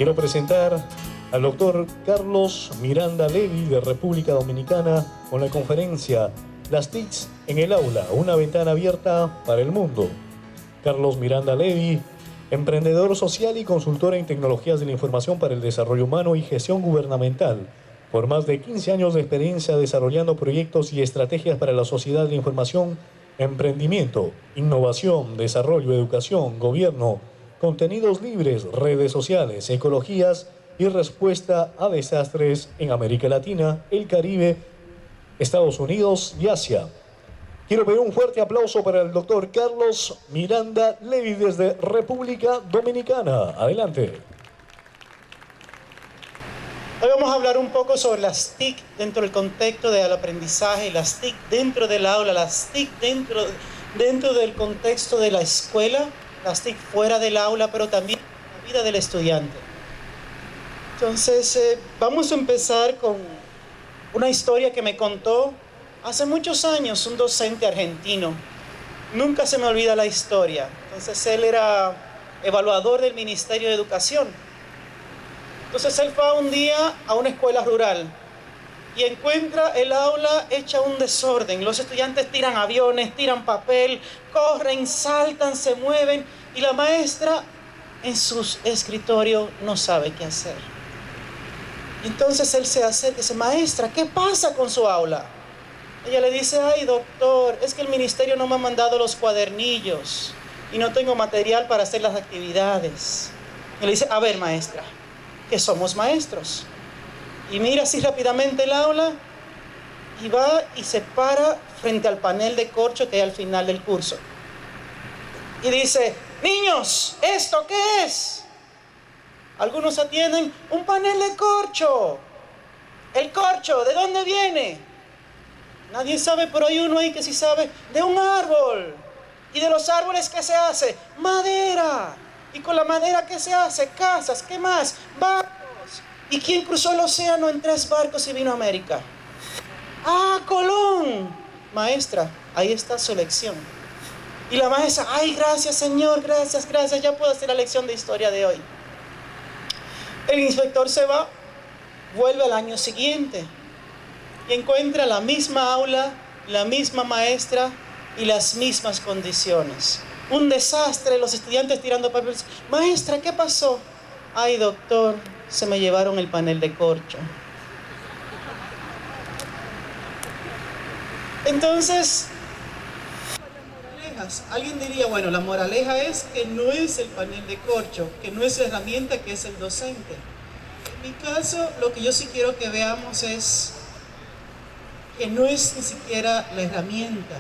Quiero presentar al doctor Carlos Miranda Levy de República Dominicana con la conferencia Las TICs en el aula, una ventana abierta para el mundo. Carlos Miranda Levy, emprendedor social y consultor en tecnologías de la información para el desarrollo humano y gestión gubernamental, por más de 15 años de experiencia desarrollando proyectos y estrategias para la sociedad de la información, emprendimiento, innovación, desarrollo, educación, gobierno, contenidos libres, redes sociales, ecologías y respuesta a desastres en América Latina, el Caribe, Estados Unidos y Asia. Quiero pedir un fuerte aplauso para el doctor Carlos Miranda Levy desde República Dominicana. Adelante. Hoy vamos a hablar un poco sobre las TIC dentro del contexto del aprendizaje, las TIC dentro del aula, las TIC dentro del contexto de la escuela, las TIC fuera del aula, pero también en la vida del estudiante. Entonces, vamos a empezar con una historia que me contó hace muchos años un docente argentino. Nunca se me olvida la historia. Entonces, él era evaluador del Ministerio de Educación. Entonces él fue un día a una escuela rural y encuentra el aula hecha un desorden. Los estudiantes tiran aviones, tiran papel, corren, saltan, se mueven y la maestra en su escritorio no sabe qué hacer. Entonces él se acerca y dice: maestra, ¿qué pasa con su aula? Ella le dice: ay, doctor, es que el ministerio no me ha mandado los cuadernillos y no tengo material para hacer las actividades. Y le dice: a ver, maestra, que somos maestros. Y mira así rápidamente el aula y va y se para frente al panel de corcho que hay al final del curso. Y dice: niños, ¿esto qué es? Algunos atienden: un panel de corcho. El corcho, ¿de dónde viene? Nadie sabe, pero hay uno ahí que sí sabe. De un árbol. ¿Y de los árboles qué se hace? Madera. ¿Y con la madera qué se hace? Casas, ¿qué más? Barcos. ¿Y quién cruzó el océano en 3 barcos y vino a América? ¡Ah, Colón! Maestra, ahí está su lección. Y la maestra: ay, gracias, señor, gracias, gracias, ya puedo hacer la lección de historia de hoy. El inspector se va, vuelve al año siguiente y encuentra la misma aula, la misma maestra y las mismas condiciones. Un desastre, los estudiantes tirando papeles. Maestra, ¿qué pasó? Ay, doctor, se me llevaron el panel de corcho. Entonces, alguien diría: bueno, la moraleja es que no es el panel de corcho, que no es la herramienta, que es el docente. En mi caso, lo que yo sí quiero que veamos es que no es ni siquiera la herramienta,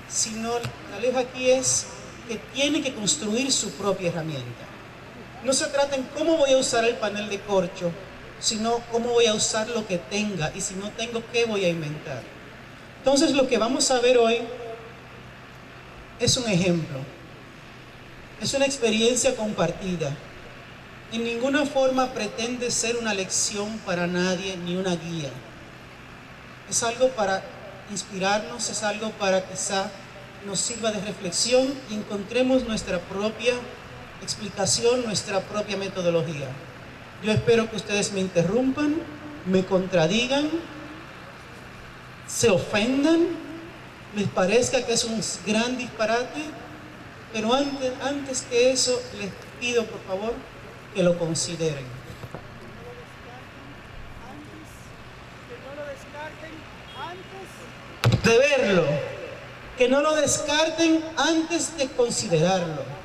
sino la moraleja aquí es que tiene que construir su propia herramienta. No se trata en cómo voy a usar el panel de corcho, sino cómo voy a usar lo que tenga, y si no tengo, ¿qué voy a inventar? Entonces, lo que vamos a ver hoy es un ejemplo, es una experiencia compartida. En ninguna forma pretende ser una lección para nadie ni una guía. Es algo para inspirarnos, es algo para quizá nos sirva de reflexión y encontremos nuestra propia explicación, nuestra propia metodología. Yo espero que ustedes me interrumpan, me contradigan, se ofendan, les parezca que es un gran disparate, pero antes que eso les pido por favor que lo consideren. De verlo, que no lo descarten antes de considerarlo.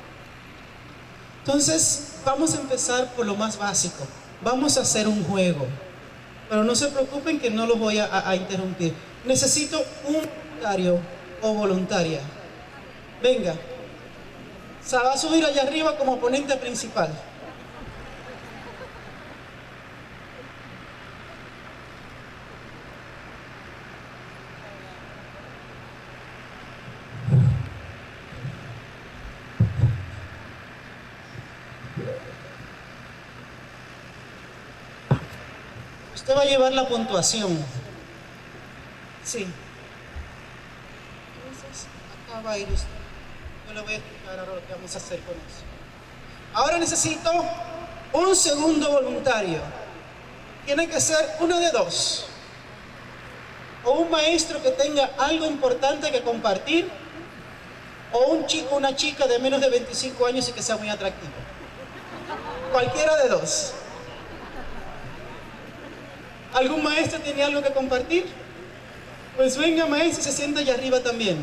Entonces, vamos a empezar por lo más básico. Vamos a hacer un juego, pero no se preocupen que no los voy a interrumpir. Necesito un voluntario o voluntaria. Venga, se va a subir allá arriba como ponente principal. Usted va a llevar la puntuación. Sí. Entonces, acá va a ir usted. Yo le voy a explicar ahora lo que vamos a hacer con eso. Ahora necesito Un segundo voluntario. Tiene que ser uno de dos. O un maestro que tenga algo importante que compartir, o un chico o una chica de menos de 25 años y que sea muy atractivo. Cualquiera de dos. ¿Algún maestro tiene algo que compartir? Pues venga, maestro, y se sienta allá arriba también.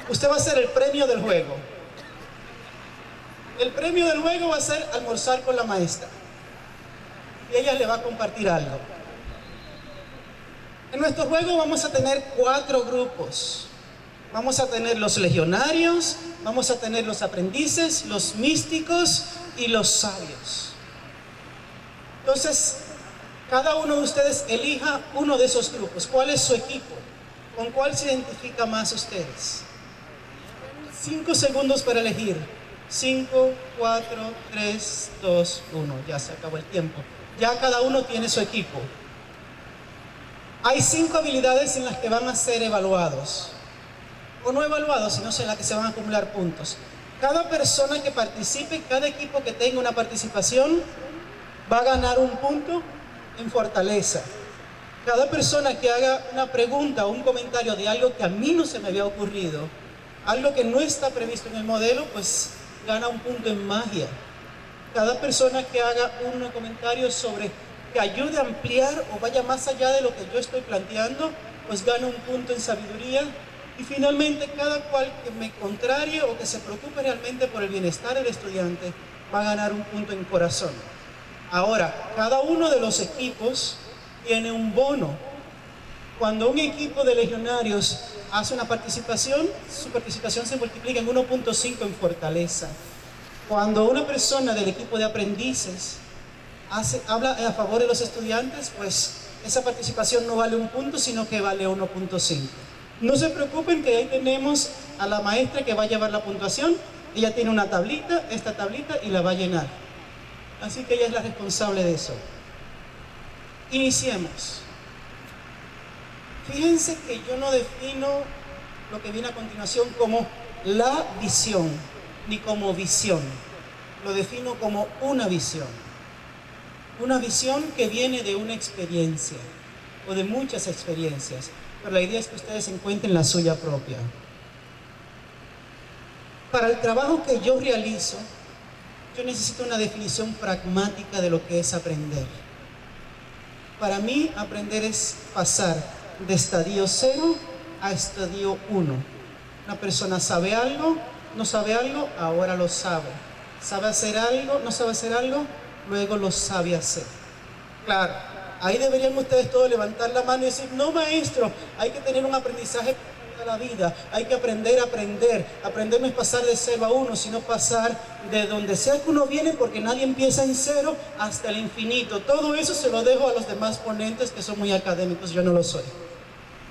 Usted va a ser el premio del juego. El premio del juego va a ser almorzar con la maestra. Y ella le va a compartir algo. En nuestro juego vamos a tener 4 grupos. Vamos a tener los legionarios, vamos a tener los aprendices, los místicos y los sabios. Entonces, cada uno de ustedes elija uno de esos grupos. ¿Cuál es su equipo? ¿Con cuál se identifica más ustedes? 5 segundos para elegir. 5, 4, 3, 2, 1. Ya se acabó el tiempo. Ya cada uno tiene su equipo. Hay 5 habilidades en las que van a ser evaluados. O no evaluados, sino en las que se van a acumular puntos. Cada persona que participe, cada equipo que tenga una participación, va a ganar un punto en fortaleza. Cada persona que haga una pregunta o un comentario de algo que a mí no se me había ocurrido, algo que no está previsto en el modelo, pues gana un punto en magia. Cada persona que haga un comentario sobre que ayude a ampliar o vaya más allá de lo que yo estoy planteando, pues gana un punto en sabiduría. Y finalmente, cada cual que me contrarie o que se preocupe realmente por el bienestar del estudiante, va a ganar un punto en corazón. Ahora, cada uno de los equipos tiene un bono. Cuando un equipo de legionarios hace una participación, su participación se multiplica en 1.5 en fortaleza. Cuando una persona del equipo de aprendices habla a favor de los estudiantes, pues esa participación no vale 1 punto, sino que vale 1.5. No se preocupen que ahí tenemos a la maestra que va a llevar la puntuación. Ella tiene una tablita, esta tablita, y la va a llenar. Así que ella es la responsable de eso. Iniciemos. Fíjense que yo no defino lo que viene a continuación como la visión, ni como visión. Lo defino como una visión. Una visión que viene de una experiencia, o de muchas experiencias. Pero la idea es que ustedes encuentren la suya propia. Para el trabajo que yo realizo, yo necesito una definición pragmática de lo que es aprender. Para mí, aprender es pasar de estadio 0 a estadio 1. Una persona sabe algo, no sabe algo, ahora lo sabe. Sabe hacer algo, no sabe hacer algo, luego lo sabe hacer. Claro, ahí deberían ustedes todos levantar la mano y decir, no maestro, hay que tener un aprendizaje la vida, hay que aprender a aprender. Aprender no es pasar de 0 a 1, sino pasar de donde sea que uno viene, porque nadie empieza en 0 hasta el infinito. Todo eso se lo dejo a los demás ponentes que son muy académicos, yo no lo soy.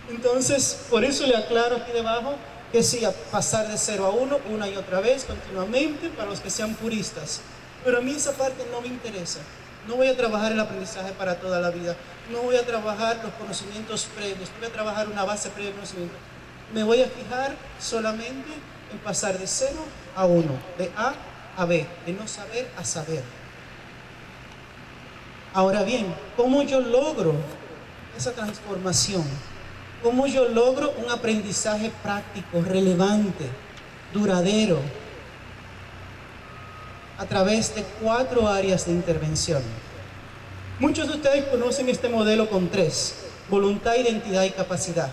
Entonces, por eso le aclaro aquí debajo que sí, a pasar de 0 a 1, una y otra vez, continuamente, para los que sean puristas. Pero a mí esa parte no me interesa. No voy a trabajar el aprendizaje para toda la vida. No voy a trabajar los conocimientos previos. No voy a trabajar una base previa de conocimiento. Me voy a fijar solamente en pasar de 0 a 1, de A a B, de no saber a saber. Ahora bien, ¿cómo yo logro esa transformación? ¿Cómo yo logro un aprendizaje práctico, relevante, duradero? A través de 4 áreas de intervención. Muchos de ustedes conocen este modelo con 3: voluntad, identidad y capacidad.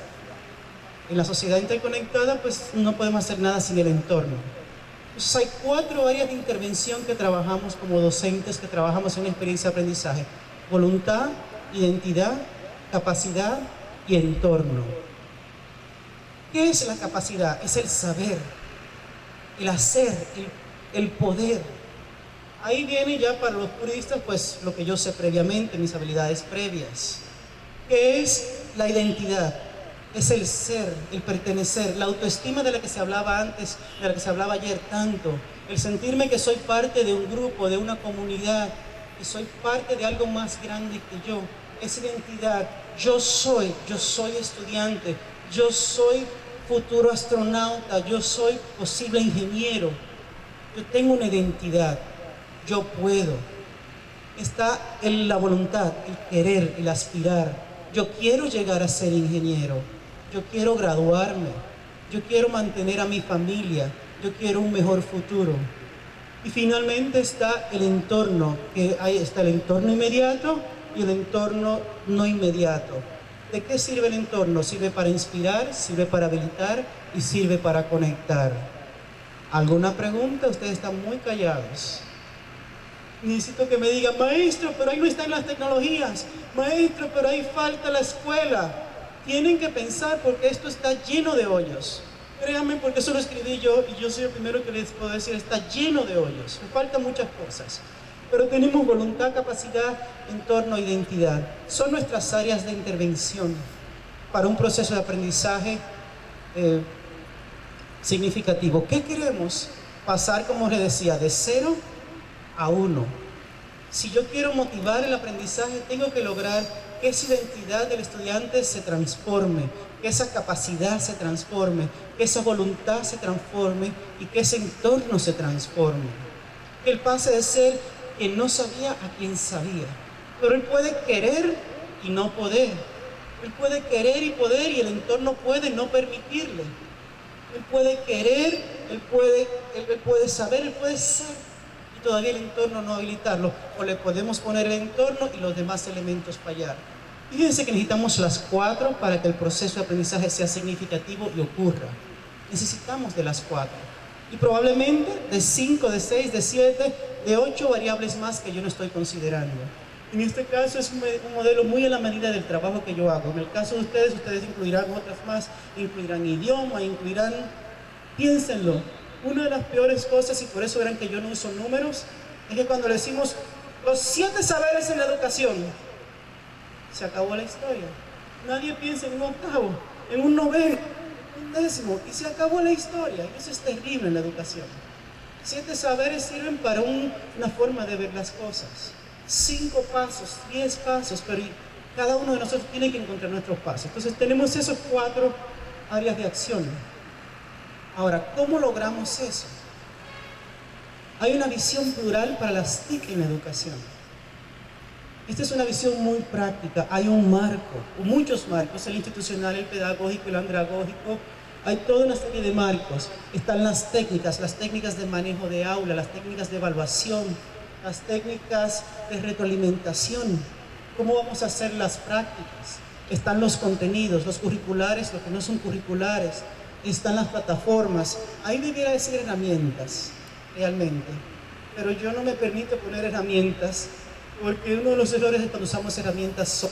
En la sociedad interconectada, pues no podemos hacer nada sin el entorno. Entonces hay 4 áreas de intervención que trabajamos como docentes, que trabajamos en una experiencia de aprendizaje: voluntad, identidad, capacidad y entorno. ¿Qué es la capacidad? Es el saber, el hacer, el poder. Ahí viene ya para los puristas, pues lo que yo sé previamente, mis habilidades previas. ¿Qué es la identidad? Es el ser, el pertenecer, la autoestima de la que se hablaba antes, de la que se hablaba ayer tanto. El sentirme que soy parte de un grupo, de una comunidad, que soy parte de algo más grande que yo. Esa identidad, yo soy estudiante, yo soy futuro astronauta, yo soy posible ingeniero. Yo tengo una identidad, yo puedo. está la voluntad, el querer, el aspirar. Yo quiero llegar a ser ingeniero, yo quiero graduarme, yo quiero mantener a mi familia, yo quiero un mejor futuro. Y finalmente está el entorno, que ahí está el entorno inmediato y el entorno no inmediato. ¿De qué sirve el entorno? Sirve para inspirar, sirve para habilitar y sirve para conectar. ¿Alguna pregunta? Ustedes están muy callados. Necesito que me digan, maestro, pero ahí no están las tecnologías. Maestro, pero ahí falta la escuela. Tienen que pensar porque esto está lleno de hoyos. Créanme, porque eso lo escribí yo y yo soy el primero que les puedo decir, está lleno de hoyos. Me faltan muchas cosas. Pero tenemos voluntad, capacidad, entorno, identidad. Son nuestras áreas de intervención para un proceso de aprendizaje significativo. ¿Qué queremos? Pasar, como les decía, de 0 a 1. Si yo quiero motivar el aprendizaje, tengo que lograr que esa identidad del estudiante se transforme, que esa capacidad se transforme, que esa voluntad se transforme y que ese entorno se transforme. Que él pase de ser quien no sabía a quien sabía. Pero él puede querer y no poder. Él puede querer y poder y el entorno puede no permitirle. Él puede querer, él puede saber, él puede ser. Y todavía el entorno no habilitarlo. O le podemos poner el entorno y los demás elementos fallar. Fíjense que necesitamos las 4 para que el proceso de aprendizaje sea significativo y ocurra. Necesitamos de las 4. Y probablemente de 5, de 6, de 7, de 8 variables más que yo no estoy considerando. En este caso es un modelo muy a la medida del trabajo que yo hago. En el caso de ustedes incluirán otras más, incluirán idioma, incluirán... Piénsenlo, una de las peores cosas, y por eso verán que yo no uso números, es que cuando le decimos los 7 saberes en la educación, se acabó la historia. Nadie piensa en un octavo, en un noveno, un décimo, y se acabó la historia. Y eso es terrible en la educación. 7 saberes sirven para una forma de ver las cosas. 5 pasos, 10 pasos, pero cada uno de nosotros tiene que encontrar nuestros pasos. Entonces tenemos esos 4 áreas de acción. Ahora, ¿cómo logramos eso? Hay una visión plural para las TIC en la educación. Esta es una visión muy práctica. Hay un marco, muchos marcos, el institucional, el pedagógico, el andragógico. Hay toda una serie de marcos. Están las técnicas de manejo de aula, las técnicas de evaluación, las técnicas de retroalimentación. ¿Cómo vamos a hacer las prácticas? Están los contenidos, los curriculares, los que no son curriculares. Están las plataformas. Ahí debiera decir herramientas, realmente. Pero yo no me permito poner herramientas, porque uno de los errores es cuando usamos herramientas.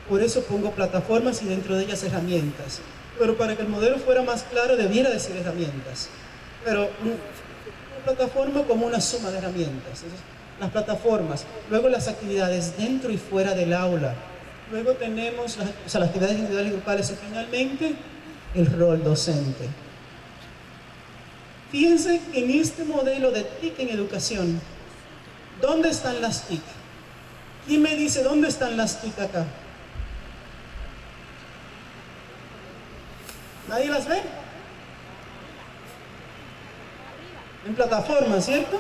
Por eso pongo plataformas y dentro de ellas herramientas. Pero para que el modelo fuera más claro, debiera decir herramientas. Pero una plataforma como una suma de herramientas. Entonces, las plataformas, luego las actividades dentro y fuera del aula. Luego tenemos las actividades individuales y grupales y finalmente el rol docente. Fíjense que en este modelo de TIC en educación, ¿dónde están las TIC? ¿Quién me dice dónde están las TIC acá? ¿Nadie las ve? En plataforma, ¿cierto?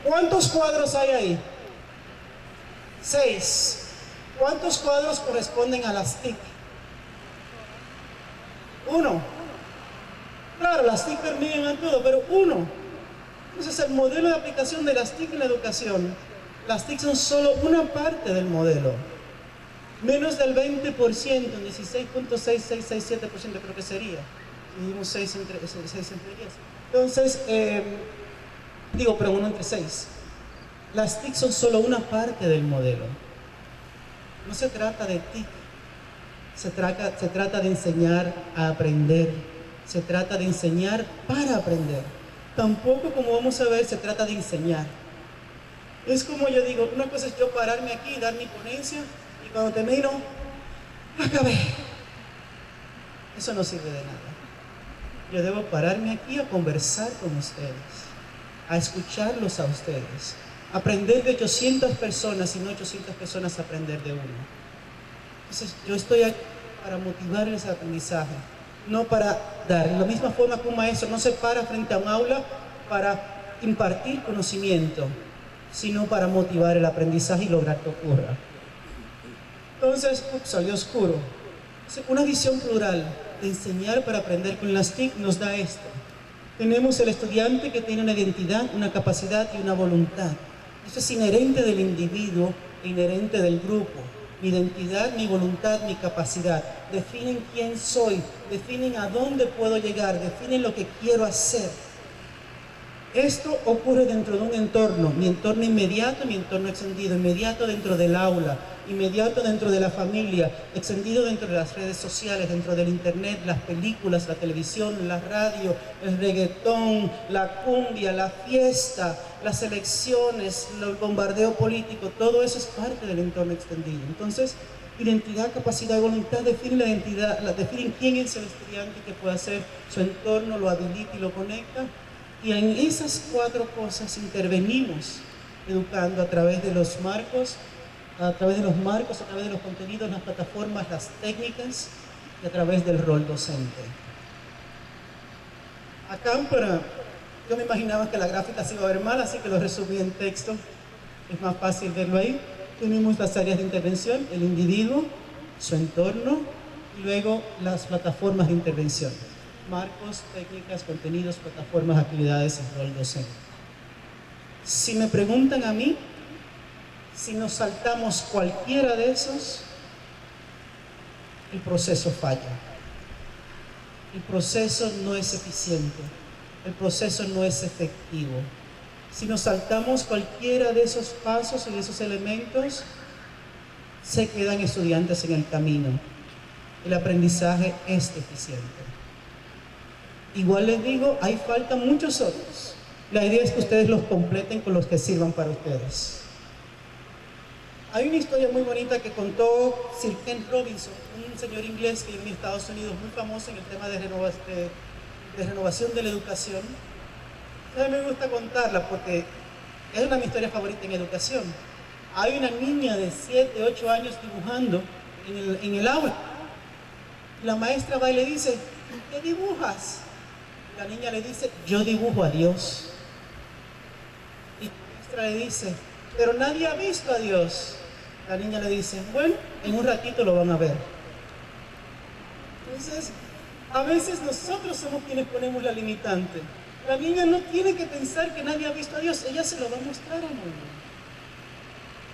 ¿Cuántos cuadros hay ahí? 6. ¿Cuántos cuadros corresponden a las TIC? 1. Claro, las TIC permiten a todo, pero 1. Entonces el modelo de aplicación de las TIC en la educación, las TIC son solo una parte del modelo. Menos del 20%, 16.6667% creo que sería. Dividimos 6 entre 10. Entonces, pero 1 entre 6. Las TIC son solo una parte del modelo. No se trata de TIC. Se trata de enseñar a aprender. Se trata de enseñar para aprender. Tampoco, como vamos a ver, se trata de enseñar. Es como yo digo, una cosa es yo pararme aquí y dar mi ponencia y cuando termino, acabé. Eso no sirve de nada. Yo debo pararme aquí a conversar con ustedes, a escucharlos a ustedes, aprender de 800 personas y no 800 personas aprender de uno. Entonces, yo estoy aquí para motivarles al aprendizaje, no para dar. De la misma forma que un maestro no se para frente a un aula para impartir conocimiento. sino para motivar el aprendizaje y lograr que ocurra. Entonces, salió oscuro. Una visión plural de enseñar para aprender con las TIC nos da esto. Tenemos el estudiante que tiene una identidad, una capacidad y una voluntad. Eso es inherente del individuo, inherente del grupo. Mi identidad, mi voluntad, mi capacidad definen quién soy, definen a dónde puedo llegar, definen lo que quiero hacer. Esto ocurre dentro de un entorno, mi entorno inmediato, mi entorno extendido, inmediato dentro del aula, inmediato dentro de la familia, extendido dentro de las redes sociales, dentro del internet, las películas, la televisión, la radio, el reggaetón, la cumbia, la fiesta, las elecciones, el bombardeo político, todo eso es parte del entorno extendido. Entonces, identidad, capacidad y voluntad definen la identidad, definen quién es el estudiante que puede hacer su entorno, lo habilita y lo conecta. Y en esas cuatro cosas intervenimos educando a través de los marcos, a través de los contenidos, las plataformas, las técnicas y a través del rol docente. Acá, yo me imaginaba que la gráfica se iba a ver mal, así que lo resumí en texto. Es más fácil verlo ahí. Tenemos las áreas de intervención, el individuo, su entorno y luego las plataformas de intervención. Marcos, técnicas, contenidos, plataformas, actividades y rol docente. Si me preguntan a mí, si nos saltamos cualquiera de esos, el proceso falla. El proceso no es eficiente. El proceso no es efectivo. Si nos saltamos cualquiera de esos pasos y de esos elementos, se quedan estudiantes en el camino. El aprendizaje es deficiente. Igual les digo, hay falta muchos otros. La idea es que ustedes los completen con los que sirvan para ustedes. Hay una historia muy bonita que contó Sir Ken Robinson, un señor inglés que vive en Estados Unidos, muy famoso en el tema de renovación de la educación. A mí me gusta contarla porque es una de mis historias favoritas en educación. Hay una niña de 7, 8 años dibujando en el aula. La maestra va y le dice, ¿qué dibujas? La niña le dice, yo dibujo a Dios. Y la maestra le dice, pero nadie ha visto a Dios. La niña le dice, bueno, en un ratito lo van a ver. Entonces, a veces nosotros somos quienes ponemos la limitante. La niña no tiene que pensar que nadie ha visto a Dios, ella se lo va a mostrar a uno.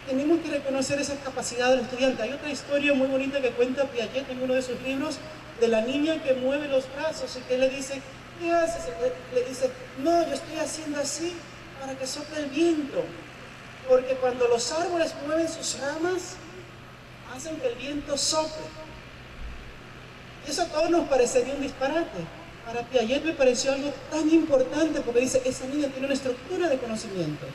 Tenemos que reconocer esas capacidades del estudiante. Hay otra historia muy bonita que cuenta Piaget en uno de sus libros, de la niña que mueve los brazos y que le dice, ¿qué haces? Le dice, no, yo estoy haciendo así para que sople el viento. Porque cuando los árboles mueven sus ramas, hacen que el viento sople. Y eso a todos nos parecería un disparate. Para Piaget me pareció algo tan importante porque dice, esa niña tiene una estructura de conocimiento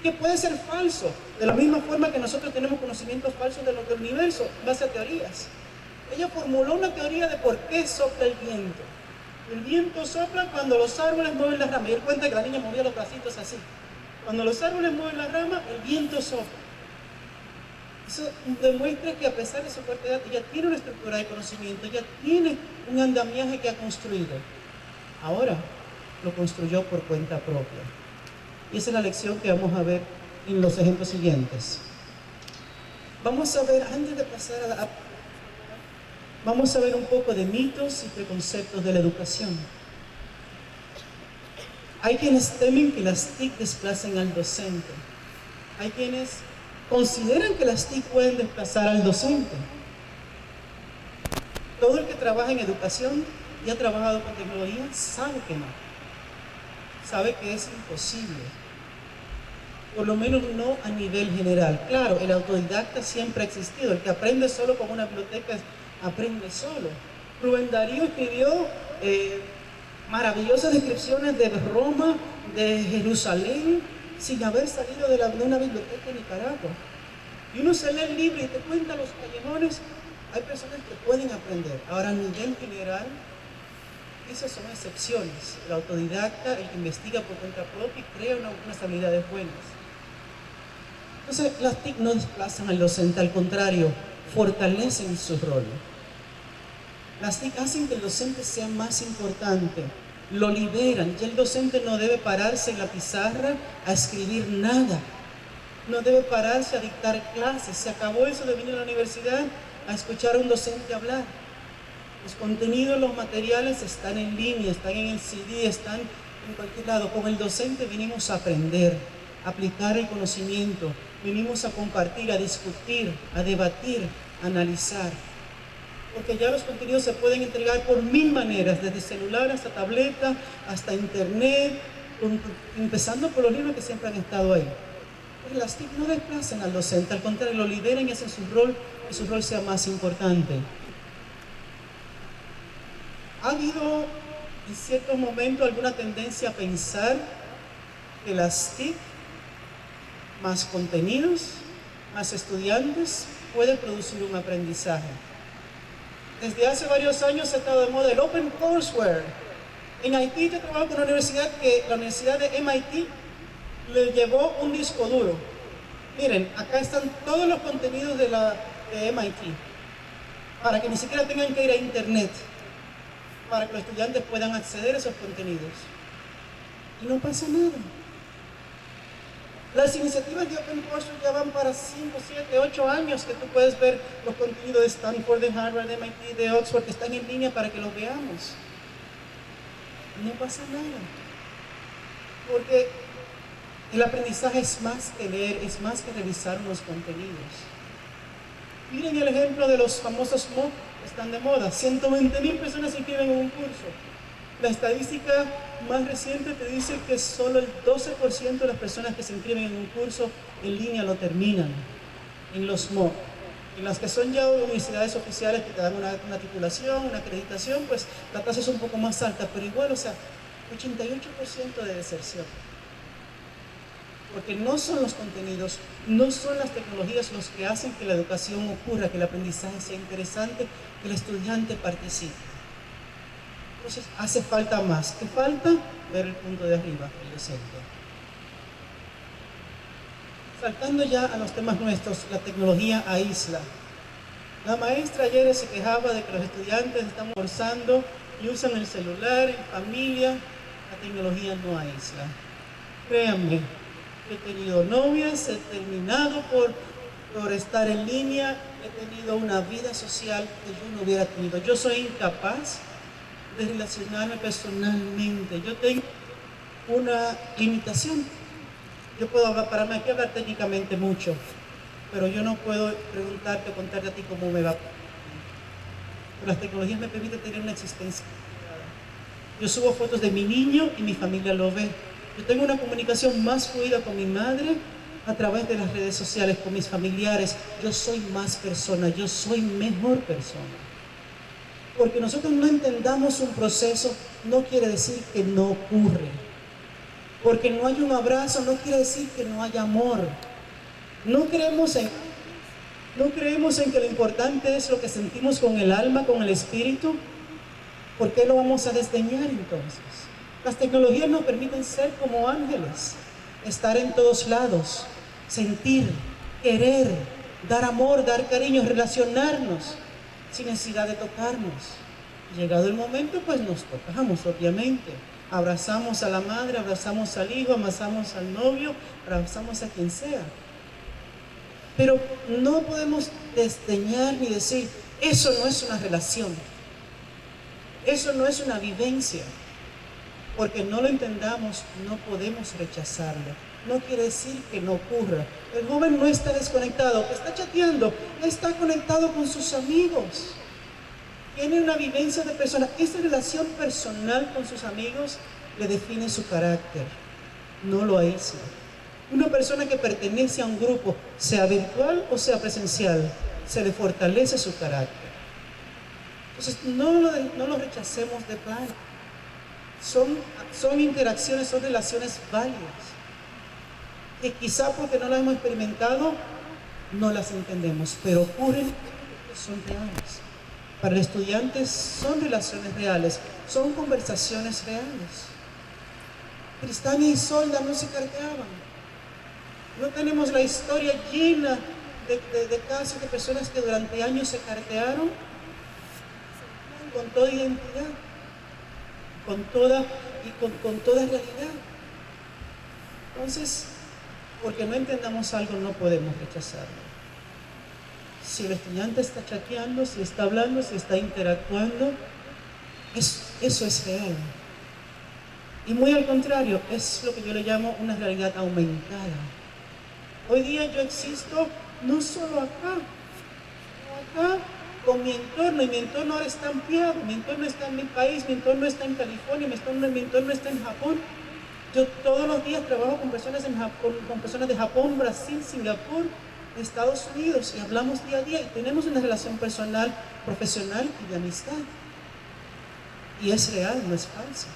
que puede ser falso, de la misma forma que nosotros tenemos conocimientos falsos de lo del universo, en base a teorías. Ella formuló una teoría de por qué sopla el viento. El viento sopla cuando los árboles mueven las ramas. Y él cuenta que la niña movía los bracitos así. Cuando los árboles mueven las ramas, el viento sopla. Eso demuestra que a pesar de su corta edad, ella tiene una estructura de conocimiento, ella tiene un andamiaje que ha construido. Ahora lo construyó por cuenta propia. Y esa es la lección que vamos a ver en los ejemplos siguientes. Vamos a ver, antes de pasar vamos a ver un poco de mitos y preconceptos de la educación. Hay quienes temen que las TIC desplacen al docente. Hay quienes consideran que las TIC pueden desplazar al docente. Todo el que trabaja en educación y ha trabajado con tecnología sabe que no. Sabe que es imposible. Por lo menos no a nivel general. Claro, el autodidacta siempre ha existido. El que aprende solo con una biblioteca aprende solo. Rubén Darío escribió maravillosas descripciones de Roma, de Jerusalén, sin haber salido de una biblioteca en Nicaragua. Y uno se lee el libro y te cuenta los callejones. Hay personas que pueden aprender. Ahora, a nivel general, esas son excepciones. El autodidacta, el que investiga por cuenta propia y crea unas habilidades buenas. Entonces, las TIC no desplazan al docente, al contrario, fortalecen su rol. Las TIC hacen que el docente sea más importante, lo liberan. Ya el docente no debe pararse en la pizarra a escribir nada. no debe pararse a dictar clases. Se acabó eso de venir a la universidad a escuchar a un docente hablar. Los contenidos, los materiales están en línea, están en el CD, están en cualquier lado. Con el docente venimos a aprender, a aplicar el conocimiento, venimos a compartir, a discutir, a debatir, a analizar. Porque ya los contenidos se pueden entregar por 1000 maneras, desde celular hasta tableta, hasta internet, empezando por los libros que siempre han estado ahí. Pues las TIC no desplazan al docente, al contrario, lo lideran y hacen su rol, que su rol sea más importante. ¿Ha habido en ciertos momentos alguna tendencia a pensar que las TIC, más contenidos, más estudiantes, puede producir un aprendizaje? Desde hace varios años ha estado de moda el Open Courseware. En Haití yo trabajo con una universidad que la Universidad de MIT le llevó un disco duro. Miren, acá están todos los contenidos de MIT, para que ni siquiera tengan que ir a internet, para que los estudiantes puedan acceder a esos contenidos. Y no pasa nada. Las iniciativas de Open Courseware ya van para 5, 7, 8 años que tú puedes ver los contenidos de Stanford, de Harvard, de MIT, de Oxford, que están en línea para que los veamos. No pasa nada. Porque el aprendizaje es más que leer, es más que revisar unos contenidos. Miren el ejemplo de los famosos MOOC que están de moda. 120,000 personas se inscriben en un curso. La estadística más reciente te dice que solo el 12% de las personas que se inscriben en un curso en línea lo terminan en los MOOC. En las que son ya universidades oficiales que te dan una titulación, una acreditación, pues la tasa es un poco más alta, pero igual, o sea, 88% de deserción. Porque no son los contenidos, no son las tecnologías los que hacen que la educación ocurra, que el aprendizaje sea interesante, que el estudiante participe. Entonces hace falta más. ¿Qué falta? Ver el punto de arriba, el docente. Saltando ya a los temas nuestros, la tecnología aísla. La maestra ayer se quejaba de que los estudiantes están forzando y usan el celular en familia. La tecnología no aísla. Créanme, he tenido novias, he terminado por estar en línea, he tenido una vida social que yo no hubiera tenido. Yo soy incapaz de relacionarme personalmente. Yo tengo una limitación. Yo puedo pararme aquí a hablar técnicamente mucho, pero yo no puedo preguntarte o contarte a ti cómo me va. Las tecnologías me permiten tener una existencia. Yo subo fotos de mi niño y mi familia lo ve. Yo tengo una comunicación más fluida con mi madre a través de las redes sociales, con mis familiares. Yo soy más persona, yo soy mejor persona. Porque nosotros no entendamos un proceso, no quiere decir que no ocurre. Porque no hay un abrazo, no quiere decir que no haya amor. No creemos en que lo importante es lo que sentimos con el alma, con el espíritu. ¿Por qué lo vamos a desdeñar entonces? Las tecnologías nos permiten ser como ángeles, estar en todos lados, sentir, querer, dar amor, dar cariño, relacionarnos, sin necesidad de tocarnos. Llegado el momento, pues nos tocamos, obviamente. Abrazamos a la madre, abrazamos al hijo, abrazamos al novio, abrazamos a quien sea. Pero no podemos desdeñar ni decir, eso no es una relación, eso no es una vivencia. Porque no lo entendamos, no podemos rechazarlo. No quiere decir que no ocurra. El joven no está desconectado, está chateando, está conectado con sus amigos. Tiene una vivencia de persona. Esa relación personal con sus amigos le define su carácter, no lo aísla. Una persona que pertenece a un grupo, sea virtual o sea presencial, se le fortalece su carácter. Entonces no lo rechacemos de plano. Son interacciones, son relaciones válidas. Que quizá porque no las hemos experimentado, no las entendemos, pero ocurren porque son reales. Para el estudiante son relaciones reales, son conversaciones reales. Tristán y Isolda no se carteaban. No tenemos la historia llena de casos de personas que durante años se cartearon con toda identidad, con toda realidad. Entonces, porque no entendamos algo, no podemos rechazarlo. Si el estudiante está chateando, si está hablando, si está interactuando, eso es real. Y muy al contrario, es lo que yo le llamo una realidad aumentada. Hoy día yo existo no solo acá con mi entorno, y mi entorno ahora está ampliado, mi entorno está en mi país, mi entorno está en California, mi entorno está en Japón. Yo todos los días trabajo con personas con personas de Japón, Brasil, Singapur, Estados Unidos, y hablamos día a día y tenemos una relación personal, profesional y de amistad. Y es real, no es falsa.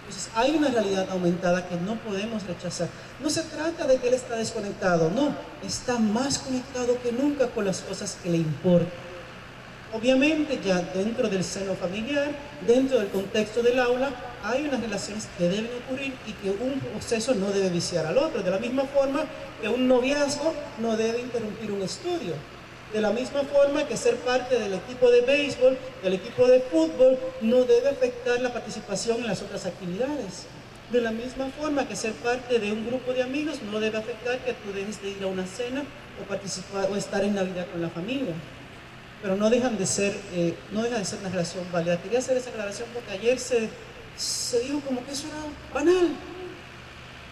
Entonces hay una realidad aumentada que no podemos rechazar. No se trata de que él está desconectado, no, está más conectado que nunca con las cosas que le importan. Obviamente ya dentro del seno familiar, dentro del contexto del aula, hay unas relaciones que deben ocurrir y que un proceso no debe viciar al otro. De la misma forma que un noviazgo no debe interrumpir un estudio. De la misma forma que ser parte del equipo de béisbol, del equipo de fútbol, no debe afectar la participación en las otras actividades. De la misma forma que ser parte de un grupo de amigos no debe afectar que tú dejes de ir a una cena o participar o estar en Navidad con la familia. Pero no deja de ser una relación válida. Quería hacer esa aclaración porque ayer se dijo como que eso era banal.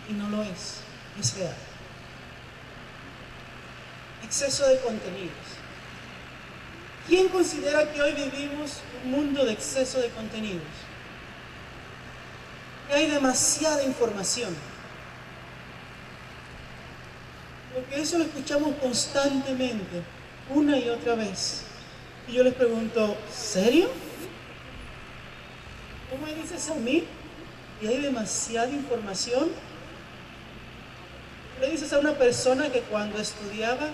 Y no lo es real. Exceso de contenidos. ¿Quién considera que hoy vivimos un mundo de exceso de contenidos? Que hay demasiada información. Porque eso lo escuchamos constantemente, una y otra vez. Y yo les pregunto, ¿serio? ¿Cómo me dices a mí? ¿Y hay demasiada información? Le dices a una persona que cuando estudiaba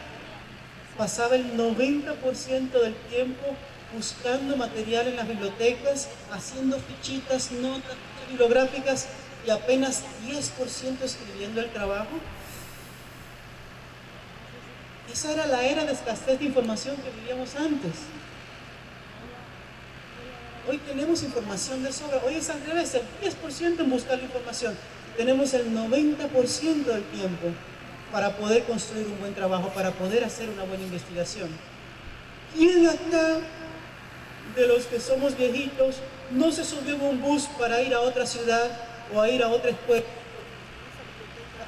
pasaba el 90% del tiempo buscando material en las bibliotecas, haciendo fichitas, notas bibliográficas y apenas 10% escribiendo el trabajo. Esa era la era de escasez de información que vivíamos antes. Hoy tenemos información de sobra. Hoy es al revés, el 10% en buscar la información. Tenemos el 90% del tiempo para poder construir un buen trabajo, para poder hacer una buena investigación. ¿Quién acá, de los que somos viejitos, no se subió en un bus para ir a otra ciudad o a ir a otra escuela?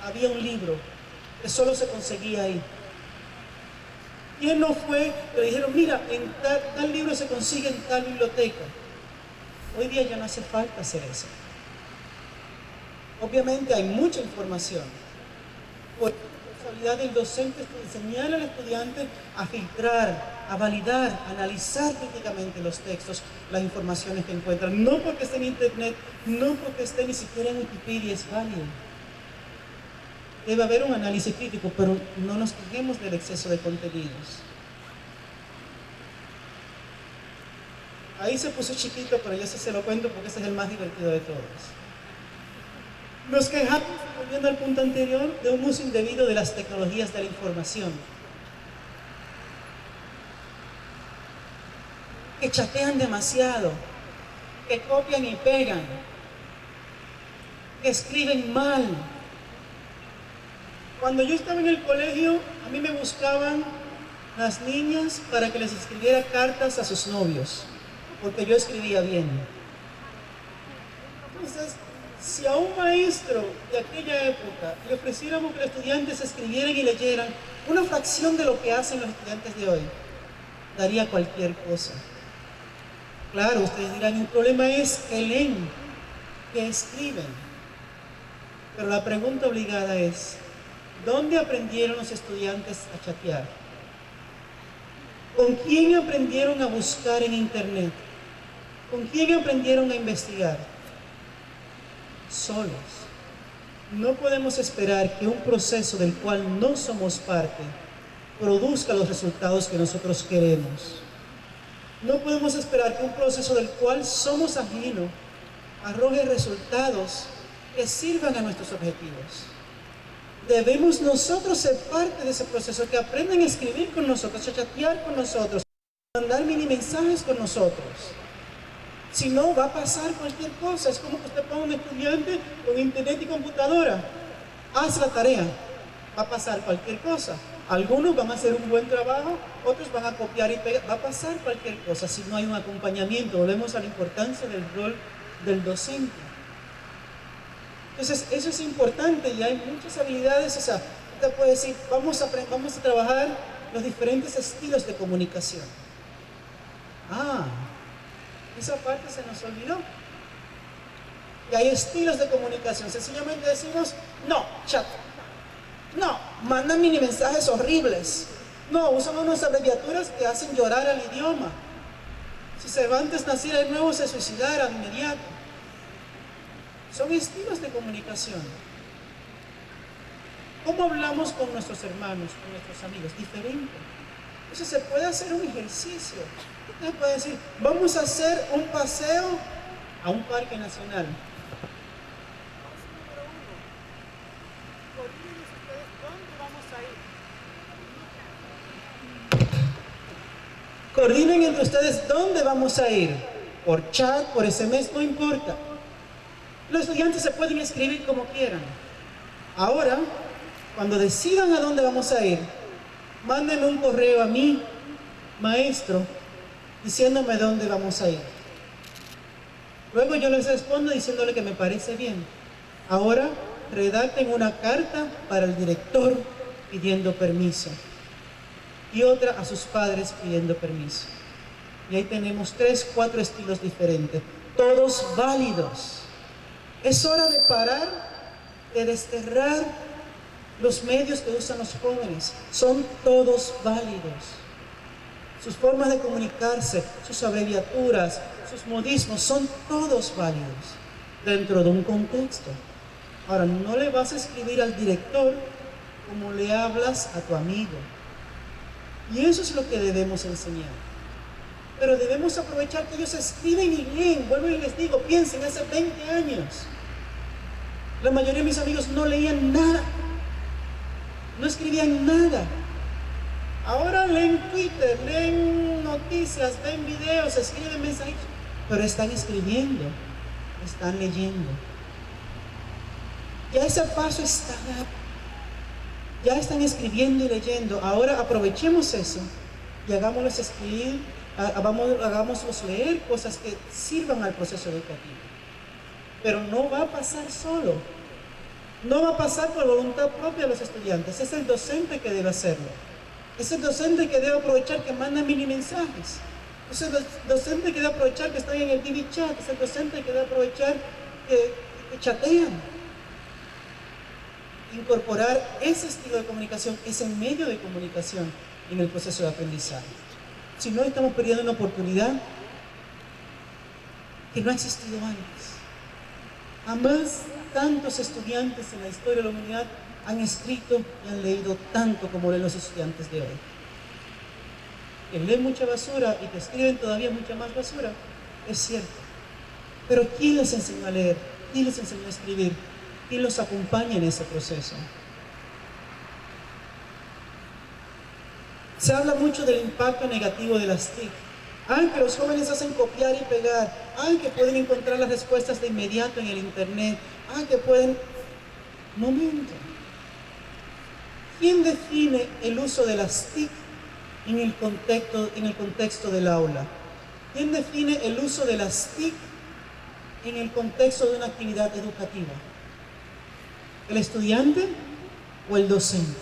Había un libro que solo se conseguía ahí. ¿Quién no fue? Le dijeron, mira, en tal libro se consigue en tal biblioteca. Hoy día ya no hace falta hacer eso. Obviamente hay mucha información. Por responsabilidad del docente es enseñar al estudiante a filtrar, a validar, a analizar críticamente los textos, las informaciones que encuentran. No porque esté en internet, no porque esté ni siquiera en Wikipedia es válido. Debe haber un análisis crítico, pero no nos quejemos del exceso de contenidos. Ahí se puso chiquito, pero yo sí se lo cuento porque ese es el más divertido de todos. Nos quejamos, volviendo al punto anterior, de un uso indebido de las tecnologías de la información. Que chatean demasiado, que copian y pegan, que escriben mal. Cuando yo estaba en el colegio, a mí me buscaban las niñas para que les escribiera cartas a sus novios, porque yo escribía bien. Entonces, si a un maestro de aquella época le ofreciéramos que los estudiantes escribieran y leyeran una fracción de lo que hacen los estudiantes de hoy, daría cualquier cosa. Claro, ustedes dirán, el problema es que leen, que escriben. Pero la pregunta obligada es, ¿dónde aprendieron los estudiantes a chatear? ¿Con quién aprendieron a buscar en internet? ¿Con quién aprendieron a investigar? Solos. No podemos esperar que un proceso del cual no somos parte produzca los resultados que nosotros queremos. No podemos esperar que un proceso del cual somos ajenos arroje resultados que sirvan a nuestros objetivos. Debemos nosotros ser parte de ese proceso, que aprendan a escribir con nosotros, a chatear con nosotros, a mandar mini mensajes con nosotros. Si no, va a pasar cualquier cosa. Es como que usted ponga un estudiante con internet y computadora haz la tarea, va a pasar cualquier cosa. Algunos van a hacer un buen trabajo, otros van a copiar y pegar, va a pasar cualquier cosa si no hay un acompañamiento. Volvemos a la importancia del rol del docente. Entonces, eso es importante y hay muchas habilidades. O sea, usted puede decir, vamos a trabajar los diferentes estilos de comunicación. Esa parte se nos olvidó. Y hay estilos de comunicación. Sencillamente decimos, no, chat. No, mandan mini mensajes horribles. No, usan unas abreviaturas que hacen llorar al idioma. Si Cervantes naciera de nuevo, se suicidara de inmediato. Son estilos de comunicación. ¿Cómo hablamos con nuestros hermanos, con nuestros amigos? Diferente. Entonces se puede hacer un ejercicio. Usted puede decir, vamos a hacer un paseo a un parque nacional. Coordinen entre ustedes dónde vamos a ir. Por chat, por SMS, no importa. Los estudiantes se pueden escribir como quieran. Ahora, cuando decidan a dónde vamos a ir, mándenme un correo a mí, maestro, diciéndome dónde vamos a ir. Luego yo les respondo diciéndole que me parece bien. Ahora, redacten una carta para el director pidiendo permiso. Y otra a sus padres pidiendo permiso. Y ahí tenemos 3, 4 estilos diferentes, todos válidos. Es hora de parar, de desterrar los medios que usan los jóvenes. Son todos válidos. Sus formas de comunicarse, sus abreviaturas, sus modismos, son todos válidos dentro de un contexto. Ahora, no le vas a escribir al director como le hablas a tu amigo. Y eso es lo que debemos enseñar. Pero debemos aprovechar que ellos escriben y leen. Vuelvo y les digo, piensen, hace 20 años. La mayoría de mis amigos no leían nada. No escribían nada. Ahora leen Twitter, leen noticias, ven videos, escriben mensajes. Pero están escribiendo, están leyendo. Ya ese paso está dado. Ya están escribiendo y leyendo. Ahora aprovechemos eso y hagámoslos escribir, hagámoslos leer cosas que sirvan al proceso educativo. Pero no va a pasar solo. No va a pasar por voluntad propia de los estudiantes. Es el docente que debe hacerlo. Es el docente que debe aprovechar que manda mini mensajes. Es el docente que debe aprovechar que están en el TV chat. Es el docente que debe aprovechar que chatean. Incorporar ese estilo de comunicación, ese medio de comunicación en el proceso de aprendizaje. Si no, estamos perdiendo una oportunidad que no ha existido antes. Jamás tantos estudiantes en la historia de la humanidad han escrito y han leído tanto como leen los estudiantes de hoy. Que leen mucha basura y que escriben todavía mucha más basura, es cierto. Pero ¿quién les enseñó a leer? ¿Quién les enseñó a escribir? ¿Quién los acompaña en ese proceso? Se habla mucho del impacto negativo de las TIC. Que los jóvenes hacen copiar y pegar. Que pueden encontrar las respuestas de inmediato en el internet. Que pueden... Momento. ¿Quién define el uso de las TIC en el contexto del aula? ¿Quién define el uso de las TIC en el contexto de una actividad educativa? ¿El estudiante o el docente?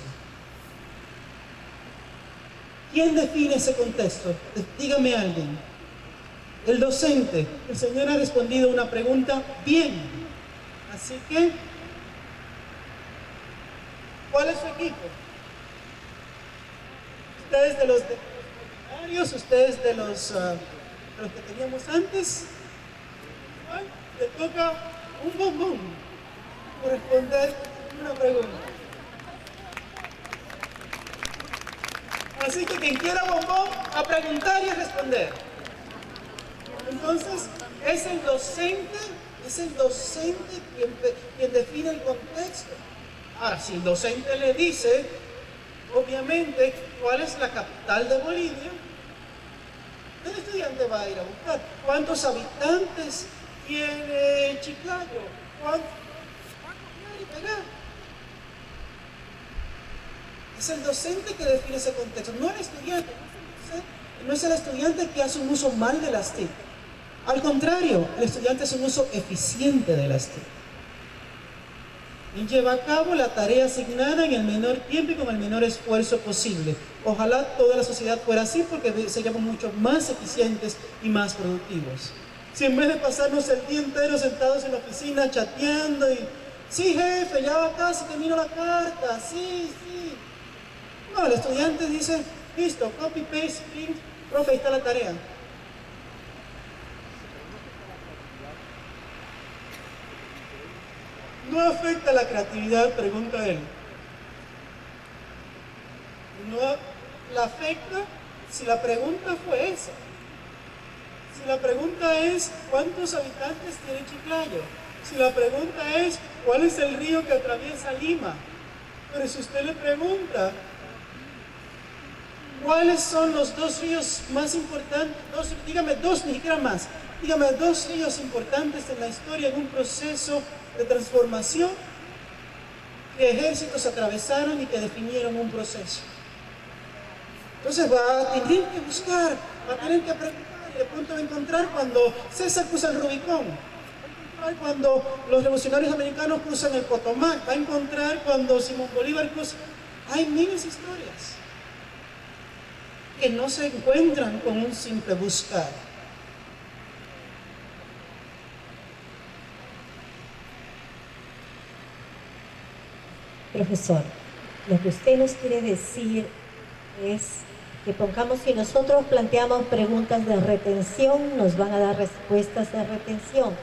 ¿Quién define ese contexto? Dígame alguien. El docente. El señor ha respondido una pregunta bien. Así que, ¿cuál es su equipo? Ustedes de los ordinarios, ustedes de los que teníamos antes. Le toca un bombón por responder una pregunta. Así que quien quiera bombón, a preguntar y a responder. Entonces, es el docente quien define el contexto. Ahora, si el docente le dice, obviamente, cuál es la capital de Bolivia, el estudiante va a ir a buscar. ¿Cuántos habitantes tiene Chiclayo? ¿Cuánto? Es el docente que define ese contexto, no el estudiante. No es el estudiante que hace un uso mal de las TIC. Al contrario, el estudiante hace un uso eficiente de las TIC. Y lleva a cabo la tarea asignada en el menor tiempo y con el menor esfuerzo posible. Ojalá toda la sociedad fuera así, porque seríamos mucho más eficientes y más productivos. Si en vez de pasarnos el día entero sentados en la oficina chateando y sí jefe, ya va casi, termino la carta, sí. No, el estudiante dice, listo, copy, paste, print, profe, ahí está la tarea. ¿No afecta la creatividad?, pregunta él. No la afecta si la pregunta fue esa. Si la pregunta es, ¿cuántos habitantes tiene Chiclayo? Si la pregunta es, ¿cuál es el río que atraviesa Lima? Pero si usted le pregunta, ¿cuáles son los dos ríos más importantes? Dígame dos, ni siquiera más. Dígame dos ríos importantes en la historia en un proceso de transformación que ejércitos atravesaron y que definieron un proceso. Entonces va a tener que buscar, va a tener que preguntar y de pronto va a encontrar cuando César cruza el Rubicón, va a encontrar cuando los revolucionarios americanos cruzan el Potomac, va a encontrar cuando Simón Bolívar cruza. Hay miles de historias que no se encuentran con un simple buscar. Profesor, lo que usted nos quiere decir es que pongamos, si nosotros planteamos preguntas de retención, nos van a dar respuestas de retención.